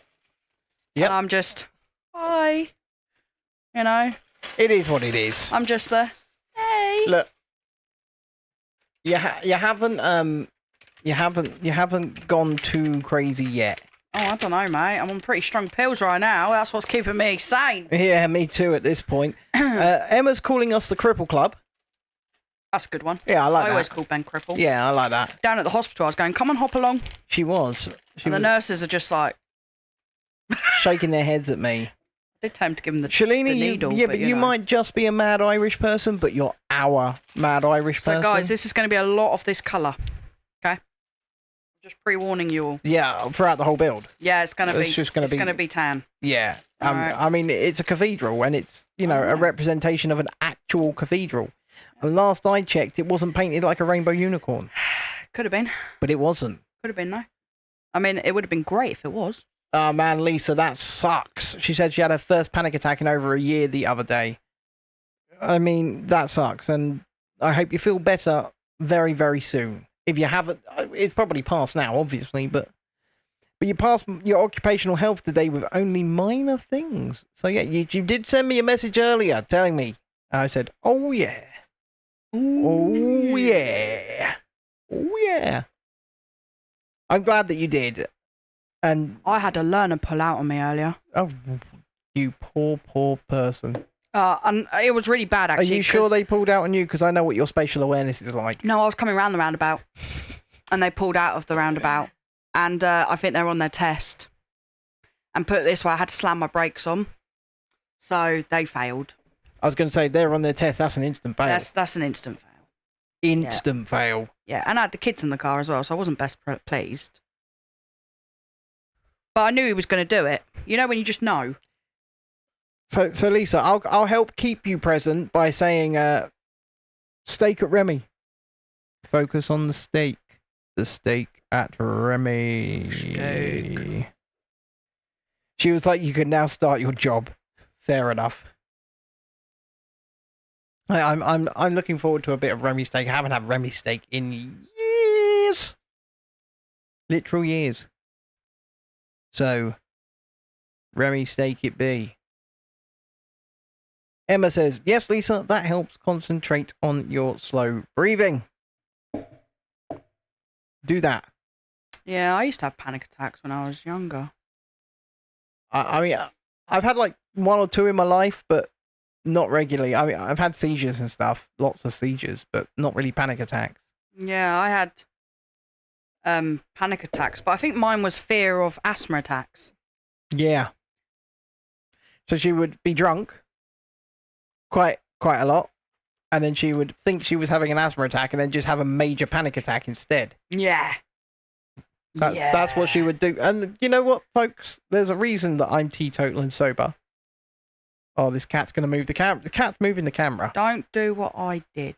Yep. And I'm just, hi, you know. It is what it is. I'm just the, hey. Look, you haven't gone too crazy yet. Oh, I don't know, mate. I'm on pretty strong pills right now. That's what's keeping me sane. Yeah, me too at this point. Emma's calling us the Cripple Club. That's a good one. Yeah, I like that. I always call Ben Cripple. Yeah, I like that. Down at the hospital, I was going, come on, hop along. She was. And the nurses are just like... shaking their heads at me. did tell him to give him the Shalini, needle. but you might just be a mad Irish person, but you're our mad Irish person. So, guys, this is going to be a lot of this colour. Okay? Just pre-warning you all. Yeah, throughout the whole build. Yeah, it's going to be. It's just going to be tan. Yeah. Right. I mean, it's a cathedral, and it's, a representation of an actual cathedral. And last I checked, it wasn't painted like a rainbow unicorn. Could have been. But it wasn't. Could have been, no. I mean, it would have been great if it was. Oh, man, Lisa, that sucks. She said she had her first panic attack in over a year the other day. I mean, that sucks, and I hope you feel better very, very soon. If you haven't, it's probably passed now, obviously, but you passed your occupational health today with only minor things. So, yeah, you did send me a message earlier telling me. And I said, oh, yeah. Oh, yeah. Oh, yeah. I'm glad that you did. And I had a learner pull out on me earlier. Oh, you poor, poor person. And it was really bad, actually. Are you sure they pulled out on you? Because I know what your spatial awareness is like. No, I was coming round the roundabout. And they pulled out of the roundabout. And I think they're on their test. And put it this way, I had to slam my brakes on. So they failed. I was going to say, they're on their test. That's an instant fail. That's an instant fail. Instant fail. Yeah, and I had the kids in the car as well, so I wasn't best pleased. But I knew he was going to do it. You know when you just know. So Lisa, I'll help keep you present by saying, steak at Remy. Focus on the steak. The steak at Remy. Steak. She was like, you can now start your job. Fair enough. I'm looking forward to a bit of Remy steak. I haven't had Remy steak in years. Literal years. So, Remy steak it be. Emma says, yes, Lisa, that helps concentrate on your slow breathing. Do that. Yeah, I used to have panic attacks when I was younger. I mean, I've had like one or two in my life, but not regularly. I mean, I've had seizures and stuff, lots of seizures, but not really panic attacks. Yeah, I had panic attacks, but I think mine was fear of asthma attacks. Yeah. So she would be drunk quite a lot, and then she would think she was having an asthma attack and then just have a major panic attack instead. Yeah. That's what she would do. And you know what, folks? There's a reason that I'm teetotal and sober. Oh, this cat's going to move the camera. The cat's moving the camera. Don't do what I did.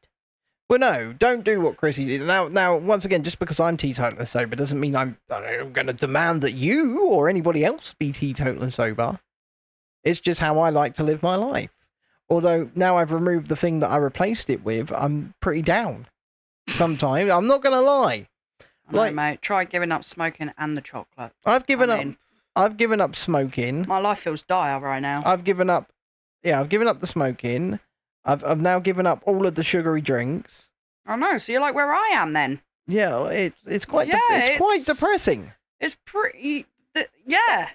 Well, no, don't do what Chrissy did. Now, once again, just because I'm teetotal and sober doesn't mean I'm going to demand that you or anybody else be teetotal and sober. It's just how I like to live my life. Although, now I've removed the thing that I replaced it with, I'm pretty down. Sometimes. I'm not going to lie. I know, mate. Try giving up smoking and the chocolate. I've given up smoking. My life feels dire right now. I've given up the smoking. I've now given up all of the sugary drinks. I know, so you're like where I am then. Yeah, it's quite quite depressing. It's pretty yeah.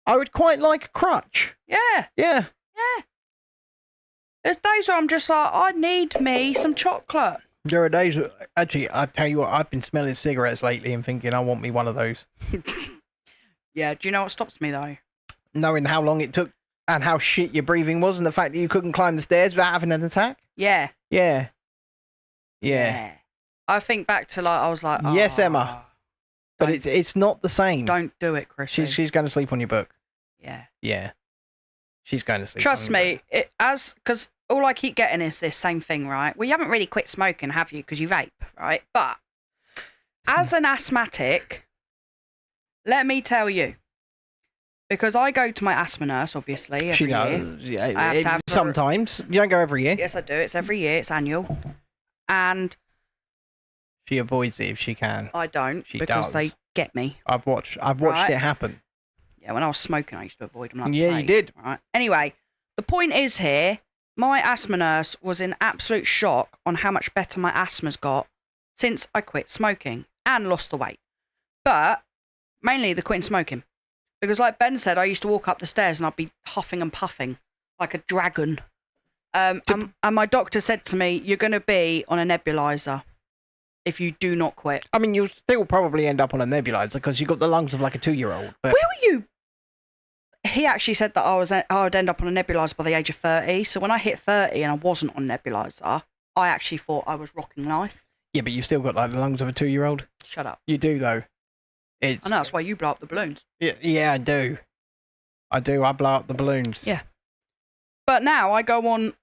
I would quite like a crutch. Yeah. Yeah. Yeah. There's days where I'm just like, I need me some chocolate. There are days, actually, I tell you what, I've been smelling cigarettes lately and thinking I want me one of those. Yeah, do you know what stops me though? Knowing how long it took and how shit your breathing was and the fact that you couldn't climb the stairs without having an attack? Yeah. Yeah. Yeah. I think back to like, I was like, yes, Emma. But it's not the same. Don't do it, Chris. She's going to sleep on your book. Yeah. Yeah. She's going to sleep Trust on your me, book. because all I keep getting is this same thing, right? Well, you haven't really quit smoking, have you? Because you vape, right? But as an asthmatic, let me tell you, because I go to my asthma nurse, obviously, every year. Yeah, sometimes. You don't go every year. Yes, I do. It's every year. It's annual. And she avoids it if she can. I don't, because they get me. I've watched it happen. Yeah, when I was smoking, I used to avoid them like yeah, you did. Right. Anyway, the point is here, my asthma nurse was in absolute shock on how much better my asthma's got since I quit smoking and lost the weight. But mainly the quitting smoking. Because like Ben said, I used to walk up the stairs and I'd be huffing and puffing like a dragon. And my doctor said to me, you're going to be on a nebulizer if you do not quit. I mean, you'll still probably end up on a nebulizer because you've got the lungs of like a 2-year-old. But... Will you he actually said that I would end up on a nebulizer by the age of 30. So when I hit 30 and I wasn't on nebulizer, I actually thought I was rocking life. Yeah, but you've still got like the lungs of a 2-year-old. Shut up. You do though. I know, that's why you blow up the balloons. Yeah, I do. I blow up the balloons. Yeah. But now I go on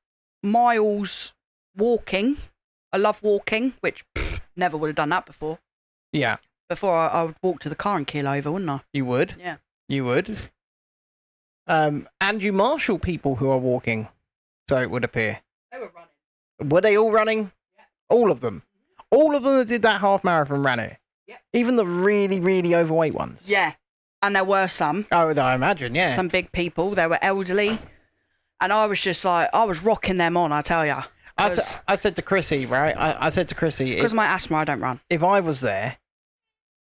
miles walking. I love walking, which never would have done that before. Yeah. Before I would walk to the car and keel over, wouldn't I? You would. Yeah. You would. And you marshal people who are walking, so it would appear. They were running. Were they all running? Yeah. All of them? All of them that did that half marathon ran it? Yeah. Even the really, really overweight ones? Yeah. And there were some. Oh, I imagine, yeah. Some big people. They were elderly. And I was just like, I was rocking them on, I tell ya. I said to Chrissy, right? I said to Chrissy... Because of my asthma, I don't run. If I was there...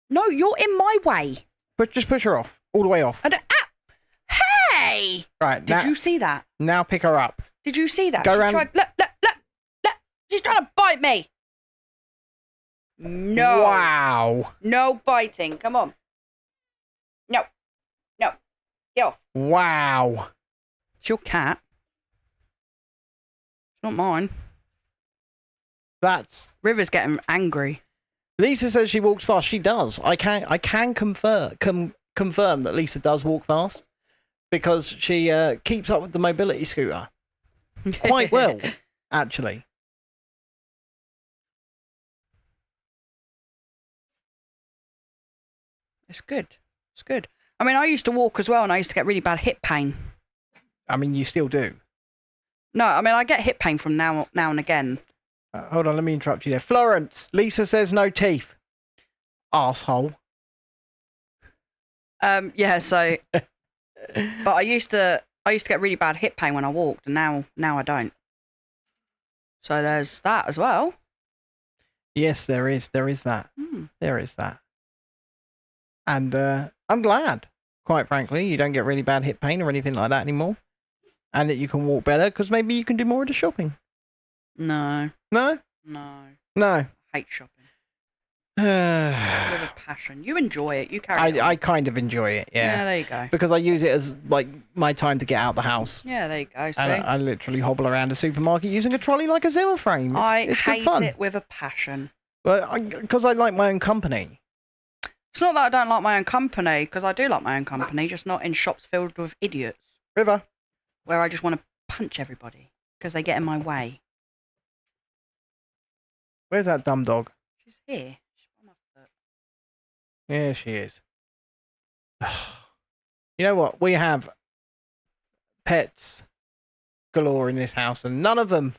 No, you're in my way. But just push her off. All the way off. Hey! Right, Did you see that? Now pick her up. Did you see that? Go She round... tried... Look. She's trying to bite me. No. Wow. No biting. Come on. No. Get off. Wow. It's your cat. It's not mine. That's... River's getting angry. Lisa says she walks fast. She does. I can confirm that Lisa does walk fast because she keeps up with the mobility scooter quite well, actually. It's good. It's good. I mean, I used to walk as well, and I used to get really bad hip pain. I mean, you still do. No, I mean, I get hip pain from now and again. Hold on, let me interrupt you there. Florence, Lisa says no teeth. Arsehole. Yeah. So, but I used to get really bad hip pain when I walked, and now I don't. So there's that as well. Yes, there is that. There is that. And I'm glad, quite frankly, you don't get really bad hip pain or anything like that anymore. And that you can walk better, because maybe you can do more of the shopping. No. No? No. No. I hate shopping. With a passion. You enjoy it. You carry on. I kind of enjoy it, yeah. Yeah, there you go. Because I use it as, like, my time to get out the house. Yeah, there you go. See? And I literally hobble around a supermarket using a trolley like a Zimmer frame. It's hate good fun. it with a passion. Because I like my own company. It's not that I don't like my own company, because I do like my own company, just not in shops filled with idiots. River. Where I just want to punch everybody, because they get in my way. Where's that dumb dog? She's here. She's on my foot. Yeah, she is. You know what? We have pets galore in this house, and none of them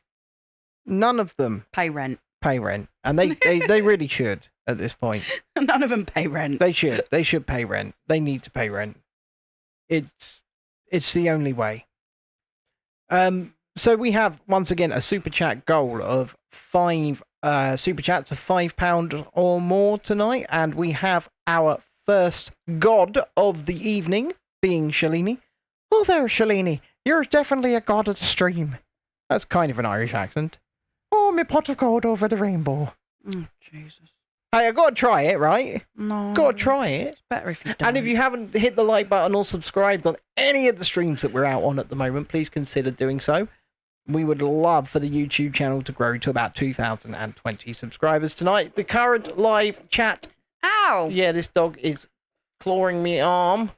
Pay rent. pay rent. And they really should at this point. None of them pay rent. They should. They should pay rent. They need to pay rent. It's the only way. So we have, once again, a super chat goal of 5 super chats of £5 or more tonight, and we have our first god of the evening being Shalini. Oh, there, Shalini. You're definitely a god of the stream. That's kind of an Irish accent. Oh, my pot of gold over the rainbow. Oh, Jesus. Hey, I gotta try it, right? No. Gotta try it. It's better if you don't. And if you haven't hit the like button or subscribed on any of the streams that we're out on at the moment, please consider doing so. We would love for the YouTube channel to grow to about 2,020 subscribers tonight. The current live chat... Ow! Yeah, this dog is clawing me arm.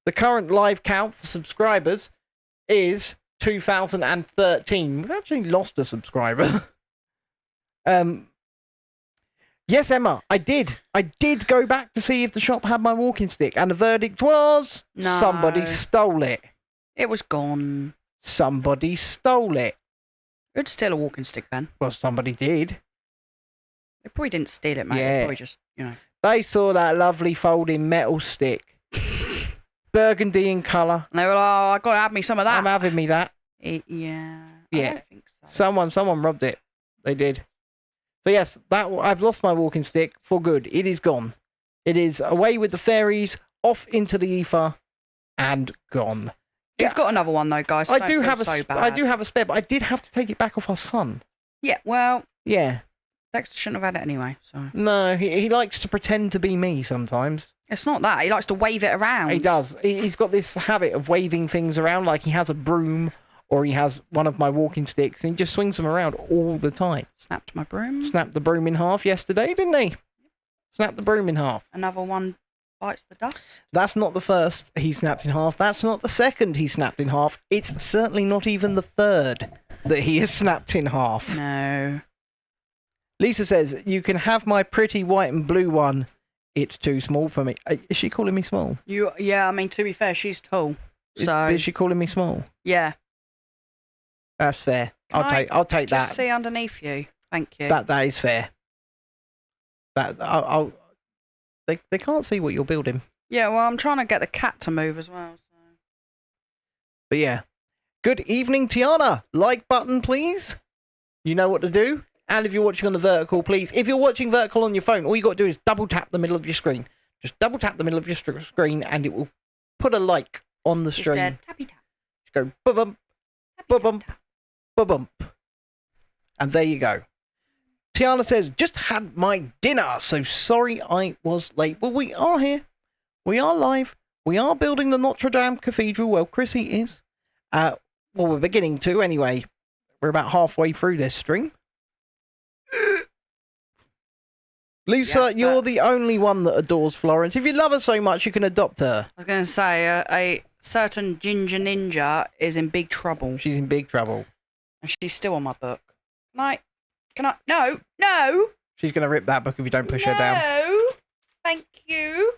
The current live count for subscribers is 2,013. We've actually lost a subscriber. Yes, Emma, I did. I did go back to see if the shop had my walking stick, and the verdict was... No. Somebody stole it. It was gone. Somebody stole it. It's still a walking stick, Ben. Well, somebody did. They probably didn't steal it, mate. Yeah. They probably just, They saw that lovely folding metal stick. Burgundy in colour. And they were like, oh, I got to have me some of that. I'm having me that. Yeah. Yeah. I don't think so. Someone robbed it. They did. So yes, I've lost my walking stick for good. It is gone. It is away with the fairies, off into the ether, and gone. He's got another one though, guys. I do have a spare, but I did have to take it back off our son. Yeah, well, Yeah. Dexter shouldn't have had it anyway. So No, he likes to pretend to be me sometimes. It's not that. He likes to wave it around. He does. He's got this habit of waving things around like he has a broom or he has one of my walking sticks and he just swings them around all the time. Snapped my broom. Snapped the broom in half yesterday, didn't he? Snapped the broom in half. Another one bites the dust. That's not the first he snapped in half. That's not the second he snapped in half. It's certainly not even the third that he has snapped in half. No. Lisa says, you can have my pretty white and blue one. It's too small for me. Is she calling me small? Yeah, I mean, to be fair, she's tall. So Is she calling me small? yeah. That's fair. I'll take that. Just see underneath you. Thank you. That is fair. They can't see what you're building. Yeah, well, I'm trying to get the cat to move as well. So. But yeah. Good evening, Tiana. Like button, please. You know what to do. And if you're watching on the vertical, please. If you're watching vertical on your phone, all you got to do is double tap the middle of your screen. Just double tap the middle of your screen, and it will put a like on the stream. Tappy tap. Just go ba-bump, ba-bump, ba-bump. And there you go. Tiana says, just had my dinner, so sorry I was late. Well, we are here. We are live. We are building the Notre Dame Cathedral. Well, Chrissy is. Well, we're beginning to anyway. We're about halfway through this stream. Lisa, Yes, you're the only one that adores Florence. If you love her so much, you can adopt her. I was going to say, a certain ginger ninja is in big trouble. She's in big trouble. And she's still on my book. Can I? No! She's going to rip that book if you don't push her down. No! Thank you.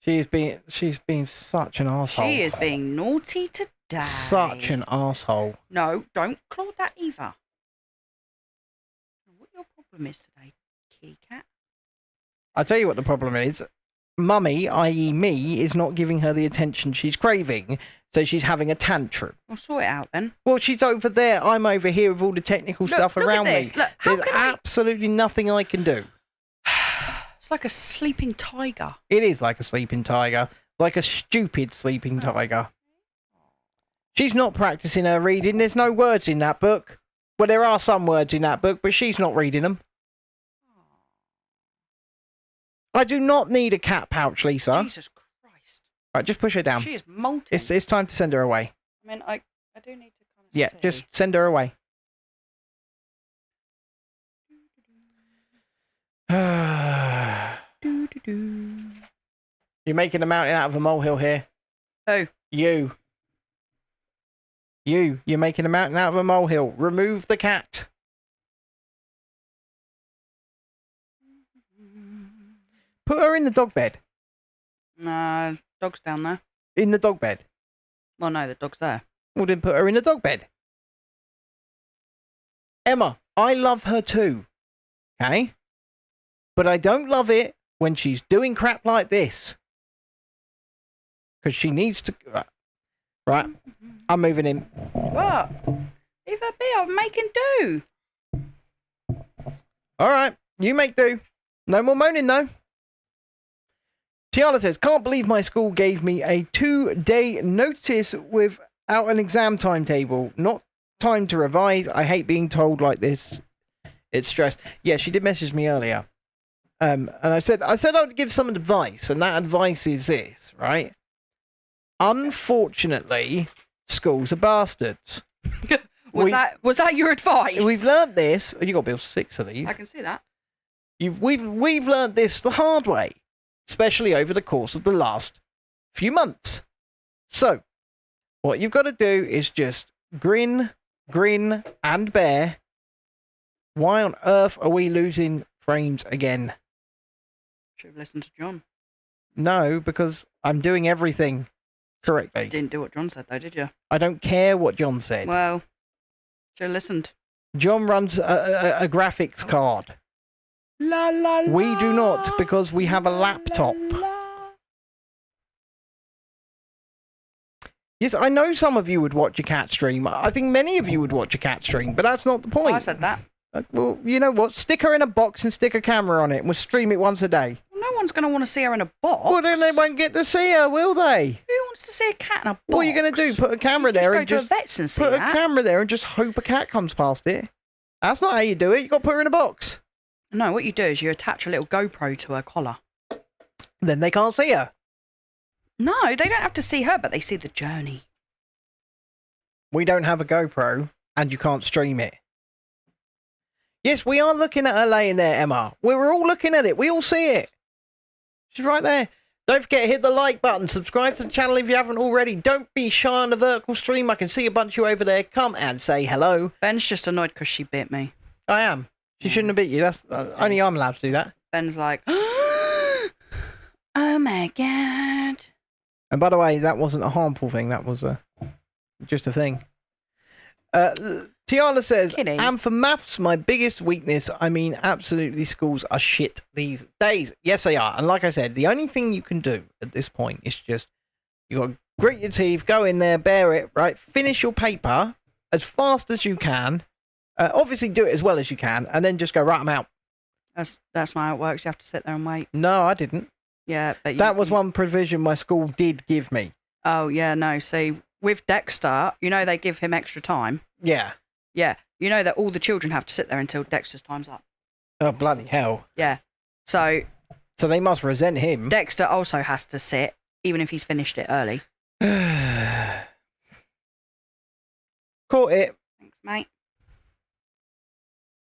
She's been such an arsehole. She is being naughty today. Such an arsehole. No, don't claw that either. What your problem is today, kitty cat? I'll tell you what the problem is. Mummy, i.e. me, is not giving her the attention she's craving, so she's having a tantrum. We'll sort it out then. Well, she's over there, I'm over here with all the technical stuff look around at this. me. Look, how There's can I... absolutely nothing I can do. It's like a sleeping tiger. It is like a sleeping tiger. Like a stupid sleeping tiger. She's not practicing her reading. There's no words in that book. Well, there are some words in that book, but she's not reading them. I do not need a cat pouch, Lisa. Jesus Christ. Right, just push her down. She is molting. It's time to send her away. I mean, I do need to kind of Yeah, see. just send her away. You're making a mountain out of a molehill here. Who? You're making a mountain out of a molehill. Remove the cat. Put her in the dog bed. No, dog's down there. In the dog bed. Well, no, the dog's there. Well, then put her in the dog bed. Emma, I love her too. Okay? But I don't love it when she's doing crap like this. Because she needs to... Right, I'm moving in. What? Leave her be, I'm making do. Alright, you make do. No more moaning though. Tiana says, can't believe my school gave me a 2-day notice without an exam timetable. Not time to revise. I hate being told like this. It's stress. Yeah, she did message me earlier. And I said I'd give some advice, and that advice is this, right? Unfortunately, schools are bastards. Was that your advice? We've learnt this. You got to build 6 of these. I can see that. We've learnt this the hard way, especially over the course of the last few months. So, what you've got to do is just grin, and bear. Why on earth are we losing frames again? Should have listened to John. No, because I'm doing everything correctly. Didn't do what John said though, did you? I don't care what John said. Well, should have listened. John runs a graphics card. La la la. We do not, because we have a laptop. Yes, I know some of you would watch a cat stream. I think many of you would watch a cat stream, but that's not the point. I said that. Well, you know what? Stick her in a box and stick a camera on it, and we'll stream it once a day. Well, no one's going to want to see her in a box. Well, then they won't get to see her, will they? Who wants to see a cat in a box? What are you going to do? Put a camera there and just go to a vet's and see put that. a camera there and just hope a cat comes past it. That's not how you do it. You got to put her in a box. No, what you do is you attach a little GoPro to her collar. Then they can't see her. No, they don't have to see her, but they see the journey. We don't have a GoPro, and you can't stream it. Yes, we are looking at her laying there, Emma. We're all looking at it. We all see it. She's right there. Don't forget, hit the like button. Subscribe to the channel if you haven't already. Don't be shy on the vertical stream. I can see a bunch of you over there. Come and say hello. Ben's just annoyed because she bit me. I am. She shouldn't have bit you. That's only I'm allowed to do that. Ben's like, oh my god. And by the way, that wasn't a harmful thing. That was just a thing. Tiana says, Kidding. and for maths, my biggest weakness, I mean, absolutely, schools are shit these days. Yes, they are. And like I said, the only thing you can do at this point is just, you got to grit your teeth, go in there, bear it, right? Finish your paper as fast as you can. Obviously, do it as well as you can, and then just go, right, I'm out. That's not how it works. You have to sit there and wait. No, I didn't. Yeah, but that was one provision my school did give me. Oh, yeah, no. See, with Dexter, you know they give him extra time. Yeah. Yeah. You know that all the children have to sit there until Dexter's time's up. Oh, bloody hell. Yeah. So they must resent him. Dexter also has to sit, even if he's finished it early. Caught it. Thanks, mate.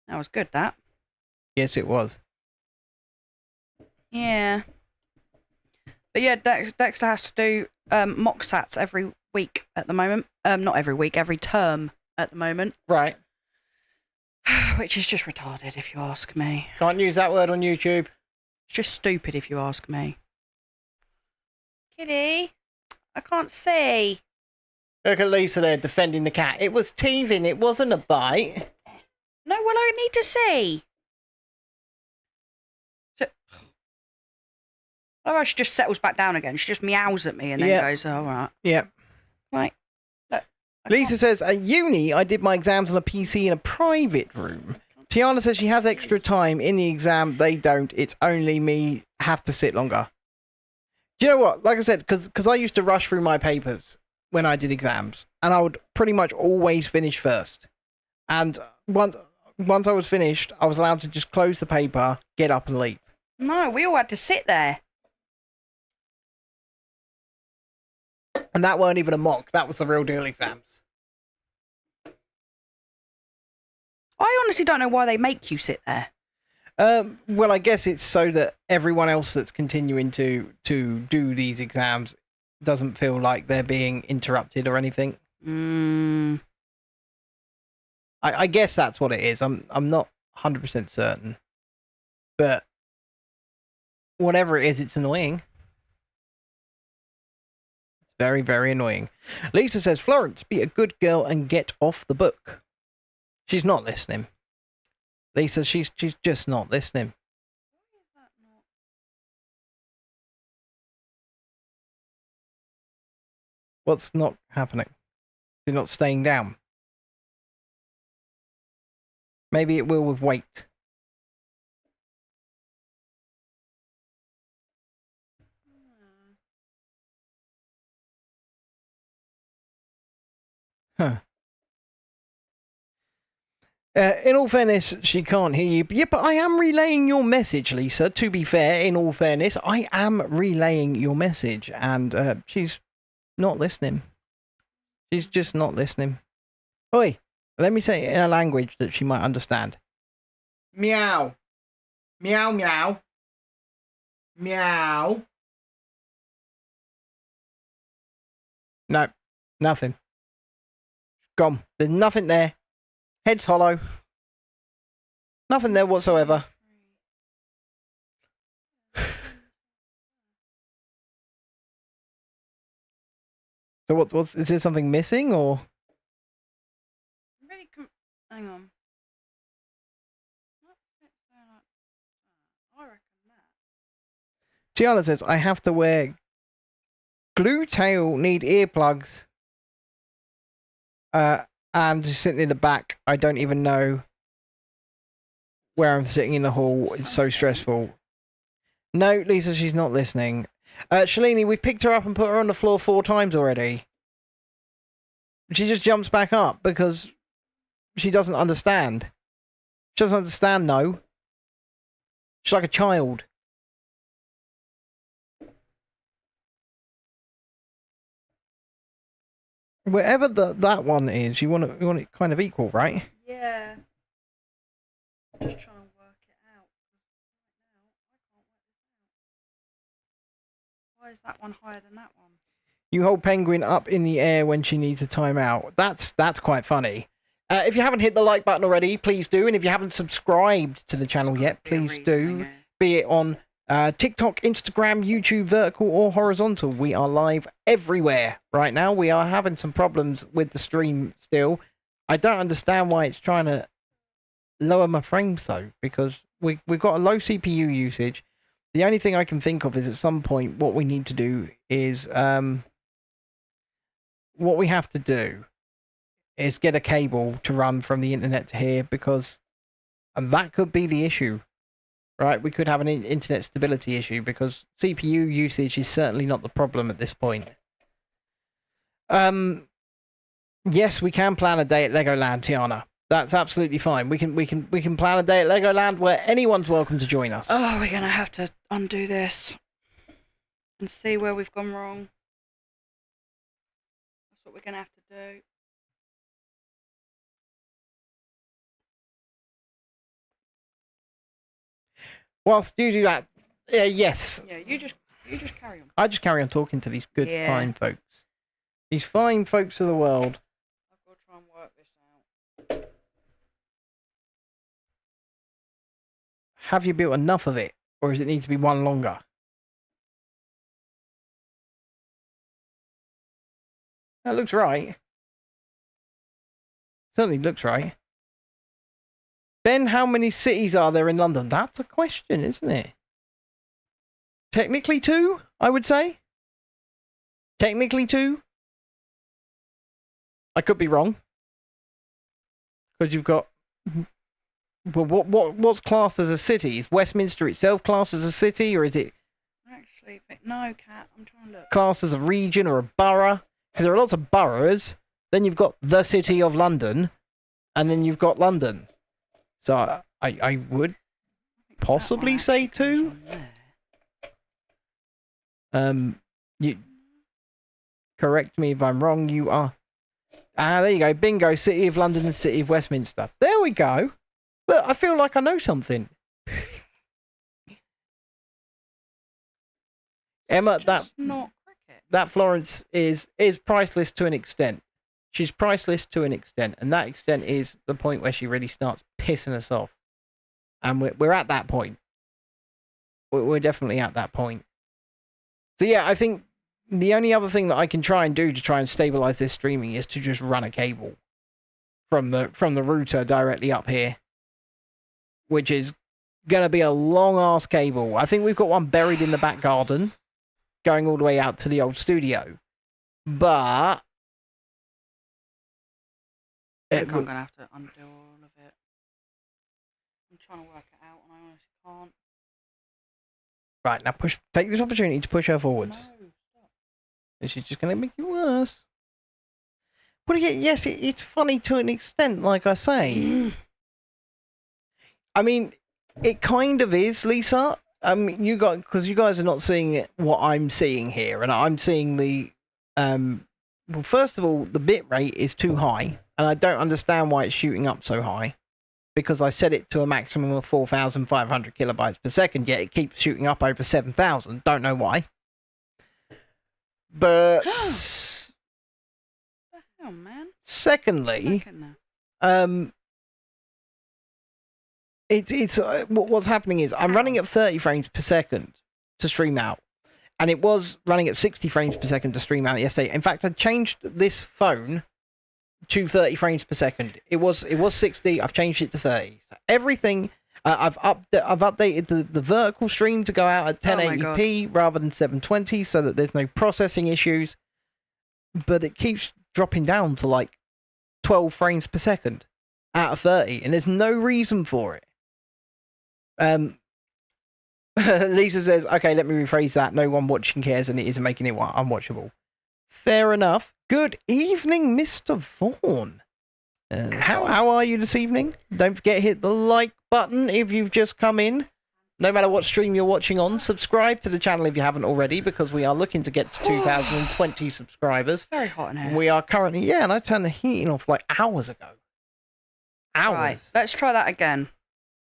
That was good, that. Yes, it was. Yeah. But yeah, Dexter has to do mock sats every week at the moment. Not every week, every term at the moment. Right. Which is just retarded, if you ask me. Can't use that word on YouTube. It's just stupid, if you ask me. Kitty, I can't see. Look at Lisa there defending the cat. It was teething, it wasn't a bite. No, well, I need to see. So, oh, she just settles back down again. She just meows at me and then goes, oh, all right. Yeah. Right. Look, Lisa says, at uni, I did my exams on a PC in a private room. Tiana says she has extra time in the exam. They don't. It's only me have to sit longer. Do you know what? Like I said, because I used to rush through my papers when I did exams, and I would pretty much always finish first. And once I was finished, I was allowed to just close the paper, get up and leave. No, we all had to sit there. And that weren't even a mock. That was the real deal exams. I honestly don't know why they make you sit there. Well, I guess it's so that everyone else that's continuing to do these exams doesn't feel like they're being interrupted or anything. I guess that's what it is. I'm not 100% certain. But whatever it is, it's annoying. Very, very annoying. Lisa says, Florence, be a good girl and get off the book. She's not listening. Lisa, she's just not listening. Why is that not? What's not happening? You're not staying down. Maybe it will with weight. Huh. In all fairness, she can't hear you. Yeah, but I am relaying your message, Lisa. To be fair, in all fairness, I am relaying your message. And she's not listening. She's just not listening. Oi, let me say it in a language that she might understand. Meow. Meow, meow. Meow. No, nothing. Gone. There's nothing there. Head's hollow. Nothing there whatsoever. So what's is there something missing or? Really hang on. I reckon that. Gianna says, I have to wear glue tail, need earplugs. And sitting in the back, I don't even know where I'm sitting in the hall. It's so stressful. No, Lisa, she's not listening. Shalini, we've picked her up and put her on the floor 4 times already. She just jumps back up because she doesn't understand. She doesn't understand, no. She's like a child. wherever that one is, you want it kind of equal, right? Yeah. I'm just trying to work it out. Why is that one higher than that one? You hold Penguin up in the air when she needs a timeout. That's quite funny. If you haven't hit the like button already, please do. And if you haven't subscribed to the channel yet, please do. Be it on TikTok, Instagram, YouTube, vertical or horizontal. We are live everywhere right now. We are having some problems with the stream still. I don't understand why it's trying to lower my frames though, because we've got a low CPU usage. The only thing I can think of is at some point what we need to do is what we have to do is get a cable to run from the internet to here, because that could be the issue, right? We could have an internet stability issue because CPU usage is certainly not the problem at this point. Yes, we can plan a day at Legoland, Tiana. That's absolutely fine. We can plan a day at Legoland where anyone's welcome to join us. Oh, we're gonna have to undo this and see where we've gone wrong. That's what we're gonna have to do. Whilst you do that, yes. Yeah, you just carry on. I just carry on talking to these good, fine folks. These fine folks of the world. I've got to try and work this out. Have you built enough of it, or does it need to be one longer? That looks right. Certainly looks right. Ben, how many cities are there in London? That's a question, isn't it? Technically 2, I would say. Technically 2. I could be wrong. Because you've got... Well, what's classed as a city? Is Westminster itself classed as a city, or is it... Actually, no, Kat, I'm trying to look. Classed as a region or a borough? Because there are lots of boroughs. Then you've got the City of London. And then you've got London. So I would possibly say 2. You correct me if I'm wrong. You are. There you go. Bingo. City of London and City of Westminster. There we go. Look, I feel like I know something. Emma, that Florence is priceless to an extent. She's priceless to an extent, and that extent is the point where she really starts pissing us off. And we're at that point. We're definitely at that point. So yeah, I think the only other thing that I can try and do to try and stabilize this streaming is to just run a cable from the router directly up here, which is gonna be a long ass cable. I think we've got one buried in the back garden, going all the way out to the old studio, but. I think I'm going to have to undo all of it. I'm trying to work it out and I honestly can't. Right, now take this opportunity to push her forwards. No, stop. This is just going to make it worse. But yes, it's funny to an extent, like I say. I mean, it kind of is, Lisa. Because you guys are not seeing what I'm seeing here, and I'm seeing the... Well, first of all, the bit rate is too high. And I don't understand why it's shooting up so high, because I set it to a maximum of 4,500 kilobytes per second, yet it keeps shooting up over 7,000. Don't know why. But What the hell, man? Secondly, what's happening is I'm running at 30 frames per second to stream out, and it was running at 60 frames per second to stream out yesterday. In fact, I changed this phone to 30 frames per second. It was 60. I've changed it to 30. So everything. I've updated the vertical stream to go out at 1080p rather than 720, so that there's no processing issues. But it keeps dropping down to like 12 frames per second out of 30, and there's no reason for it. Lisa says, "Okay, let me rephrase that. No one watching cares, and it isn't making it unwatchable." Fair enough. Good evening, Mr. Vaughan. How are you this evening? Don't forget, hit the like button if you've just come in. no matter what stream you're watching on, subscribe to the channel if you haven't already, because we are looking to get to 2,020 subscribers. Very hot in here. We are currently, and I turned the heating off like hours ago. Hours. Right, let's try that again.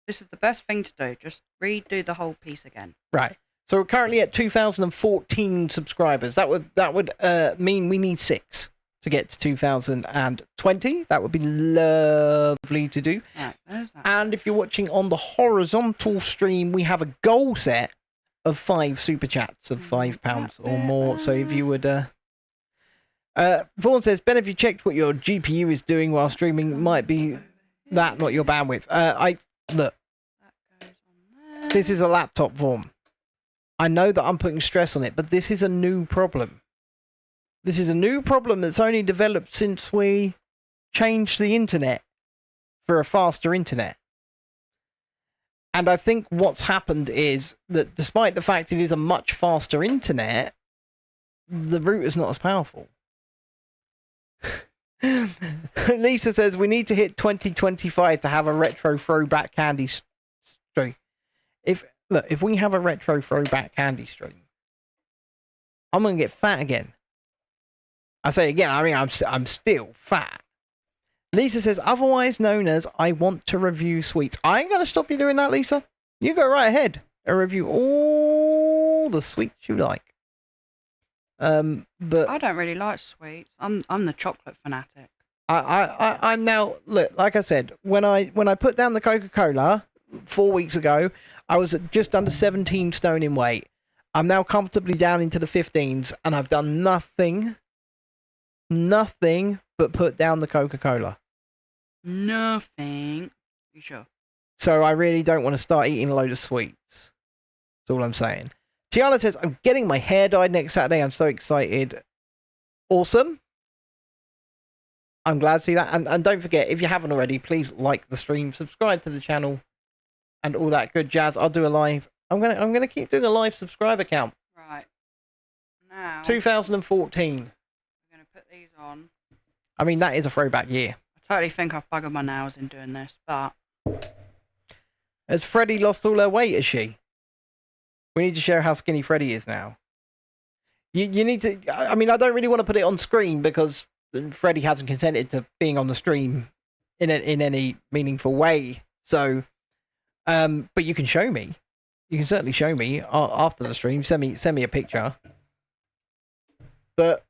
This is the best thing to do. Just redo the whole piece again. Right. So we're currently at 2,014 subscribers. That would mean we need 6 to get to 2,020. That would be lovely to do. Right, there's that. And if you're watching on the horizontal stream, we have a goal set of 5 super chats of £5 or more. So if you would, Vaughan says, Ben, have you checked what your GPU is doing while streaming? Might be that, not your bandwidth. Look, That goes on there. this is a laptop, Vaughan. I know that I'm putting stress on it, but this is a new problem. This is a new problem that's only developed since we changed the internet for a faster internet. And I think what's happened is that despite the fact it is a much faster internet, the router's not as powerful. Lisa says we need to hit 2025 to have a retro throwback candy stream. If we have a retro throwback candy stream, I'm gonna get fat again. I say again, I mean I'm still fat. Lisa says, otherwise known as I want to review sweets. I ain't gonna stop you doing that, Lisa. You go right ahead and review all the sweets you like. But I don't really like sweets. I'm the chocolate fanatic. I'm now, look, like I said, when I put down the Coca-Cola 4 weeks ago, I was at just under 17 stone in weight. I'm now comfortably down into the 15s, and I've done nothing but put down the Coca-Cola. Nothing. You sure? So I really don't want to start eating a load of sweets. That's all I'm saying. Tiana says, I'm getting my hair dyed next Saturday. I'm so excited. Awesome. I'm glad to see that. And don't forget, if you haven't already, please like the stream, subscribe to the channel, and all that good jazz. I'll do a live. I'm gonna keep doing a live subscriber count. Right. Now 2014. I'm gonna put these on. I mean, that is a throwback year. I totally think I've buggered my nails in doing this, but Has Freddie lost all her weight, has she? We need to share how skinny Freddie is now. You need to... I mean, I don't really want to put it on screen because Freddie hasn't consented to being on the stream in any meaningful way. So, but you can show me. You can certainly show me after the stream. Send me a picture. But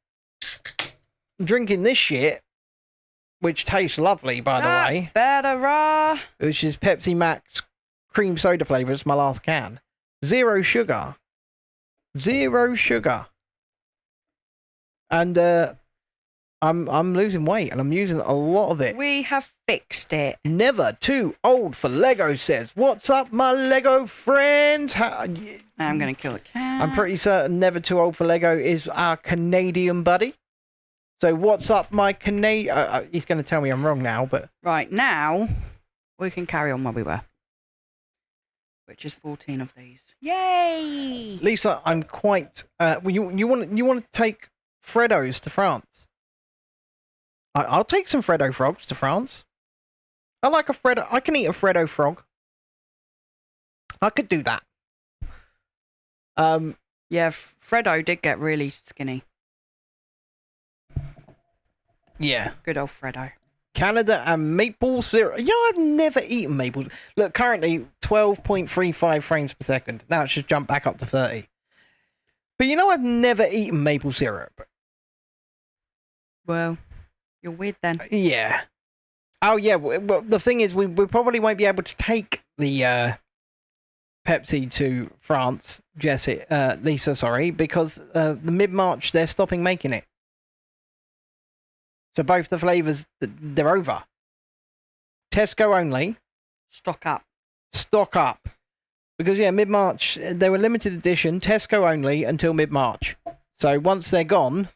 drinking this shit, which tastes lovely, by the way. That's better, Which is Pepsi Max cream soda flavour. It's my last can. 0 sugar. 0 sugar. And I'm losing weight, and I'm using a lot of it. We have fixed it. Never too old for Lego says, what's up, my Lego friends? I'm going to kill the cat. I'm pretty certain Never Too Old for Lego is our Canadian buddy. So what's up, my Canadian... he's going to tell me I'm wrong now, but... Right, now we can carry on where we were. Which is 14 of these. Yay! Lisa, I'm quite... you want to take Freddos to France? I'll take some Freddo frogs to France. I like a Freddo. I can eat a Freddo frog. I could do that. Yeah, Freddo did get really skinny. Yeah. Good old Freddo. Canada and maple syrup. You know, I've never eaten maple. Look, currently 12.35 frames per second. Now it should jump back up to 30. But you know, I've never eaten maple syrup. Well, you're weird then. Yeah. Oh, yeah. Well, the thing is, we probably won't be able to take the Pepsi to France, Lisa, sorry, because the mid-March, they're stopping making it. So both the flavours, they're over. Tesco only. Stock up. Stock up. Because, yeah, mid-March, they were limited edition, Tesco only, until mid-March. So once they're gone,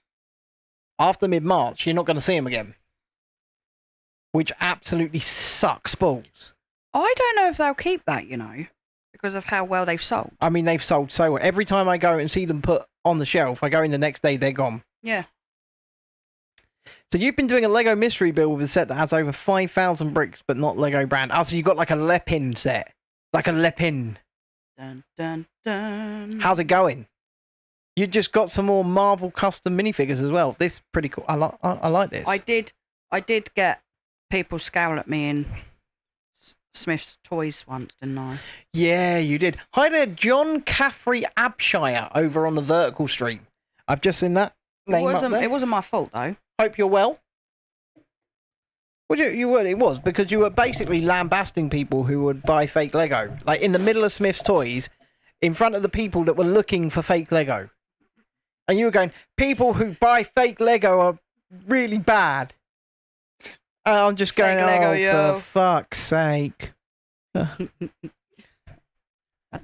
after mid-March, you're not going to see them again. Which absolutely sucks balls. I don't know if they'll keep that, you know, because of how well they've sold. I mean, they've sold so well. Every time I go and see them put on the shelf, I go in the next day, they're gone. Yeah. So you've been doing a Lego mystery build with a set that has over 5,000 bricks, but not Lego brand. Oh, so you got like a Lepin set. Like a Lepin. Dun, dun, dun. How's it going? You just got some more Marvel custom minifigures as well. This is pretty cool. I like this. I did get people scowl at me in Smith's Toys once, didn't I? Yeah, you did. Hi there, John Caffrey Abshire over on the Vertical stream. I've just seen that name up there. It wasn't my fault though. Hope you're well. Well, you were. It was because you were basically lambasting people who would buy fake Lego, like in the middle of Smith's Toys, in front of the people that were looking for fake Lego, and you were going, "People who buy fake Lego are really bad." And I'm just going, Fake Lego, "Oh, yo." for fuck's sake!" Had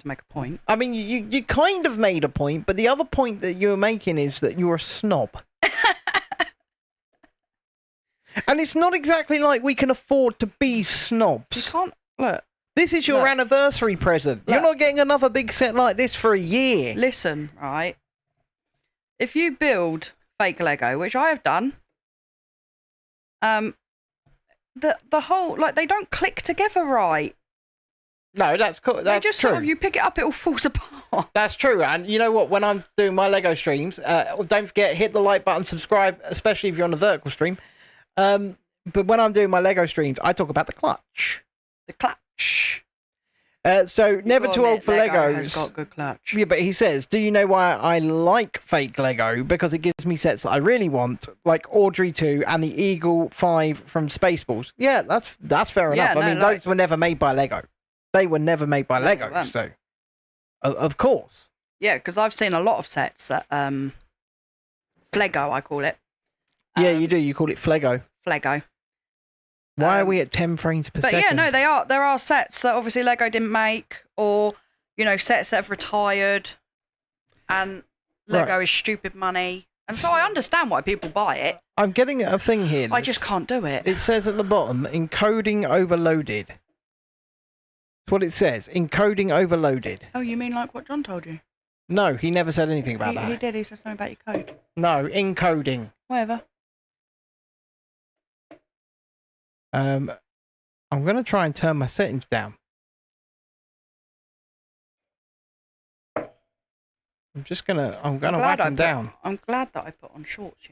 to make a point. I mean, you kind of made a point, but the other point that you were making is that you're a snob. And it's not exactly like we can afford to be snobs. You can't look. This is your anniversary present. You're not getting another big set like this for a year. Listen, right? If you build fake Lego, which I have done, the whole they don't click together right. No, that's cool. That's just true. Sort of, you pick it up, it all falls apart. That's true. And you know what? When I'm doing my Lego streams, don't forget, hit the like button, subscribe, especially if you're on the Vertical stream. But when I'm doing my Lego streams, I talk about the clutch. The clutch. So never too old for Lego Legos. Has got good clutch. Yeah, but he says, do you know why I like fake Lego? Because it gives me sets that I really want, like Audrey 2 and the Eagle 5 from Spaceballs. Yeah, that's fair enough. Yeah, I mean, those were never made by Lego. They were never made by Lego, so of course. Yeah, because I've seen a lot of sets that Flego, I call it. Yeah, you do. You call it Flego. Flego. Why are we at 10 frames per second? But yeah, no, there are sets that obviously Lego didn't make, or sets that have retired, and Lego is stupid money, and so I understand why people buy it. I'm getting a thing here. I just can't do it. It says at the bottom, encoding overloaded. That's what it says. Encoding overloaded. Oh, you mean like what John told you? No, he never said anything about that. He did. He said something about your code. No, encoding. Whatever. I'm going to try and turn my settings down. I'm going to whack them down. I'm glad that I put on shorts,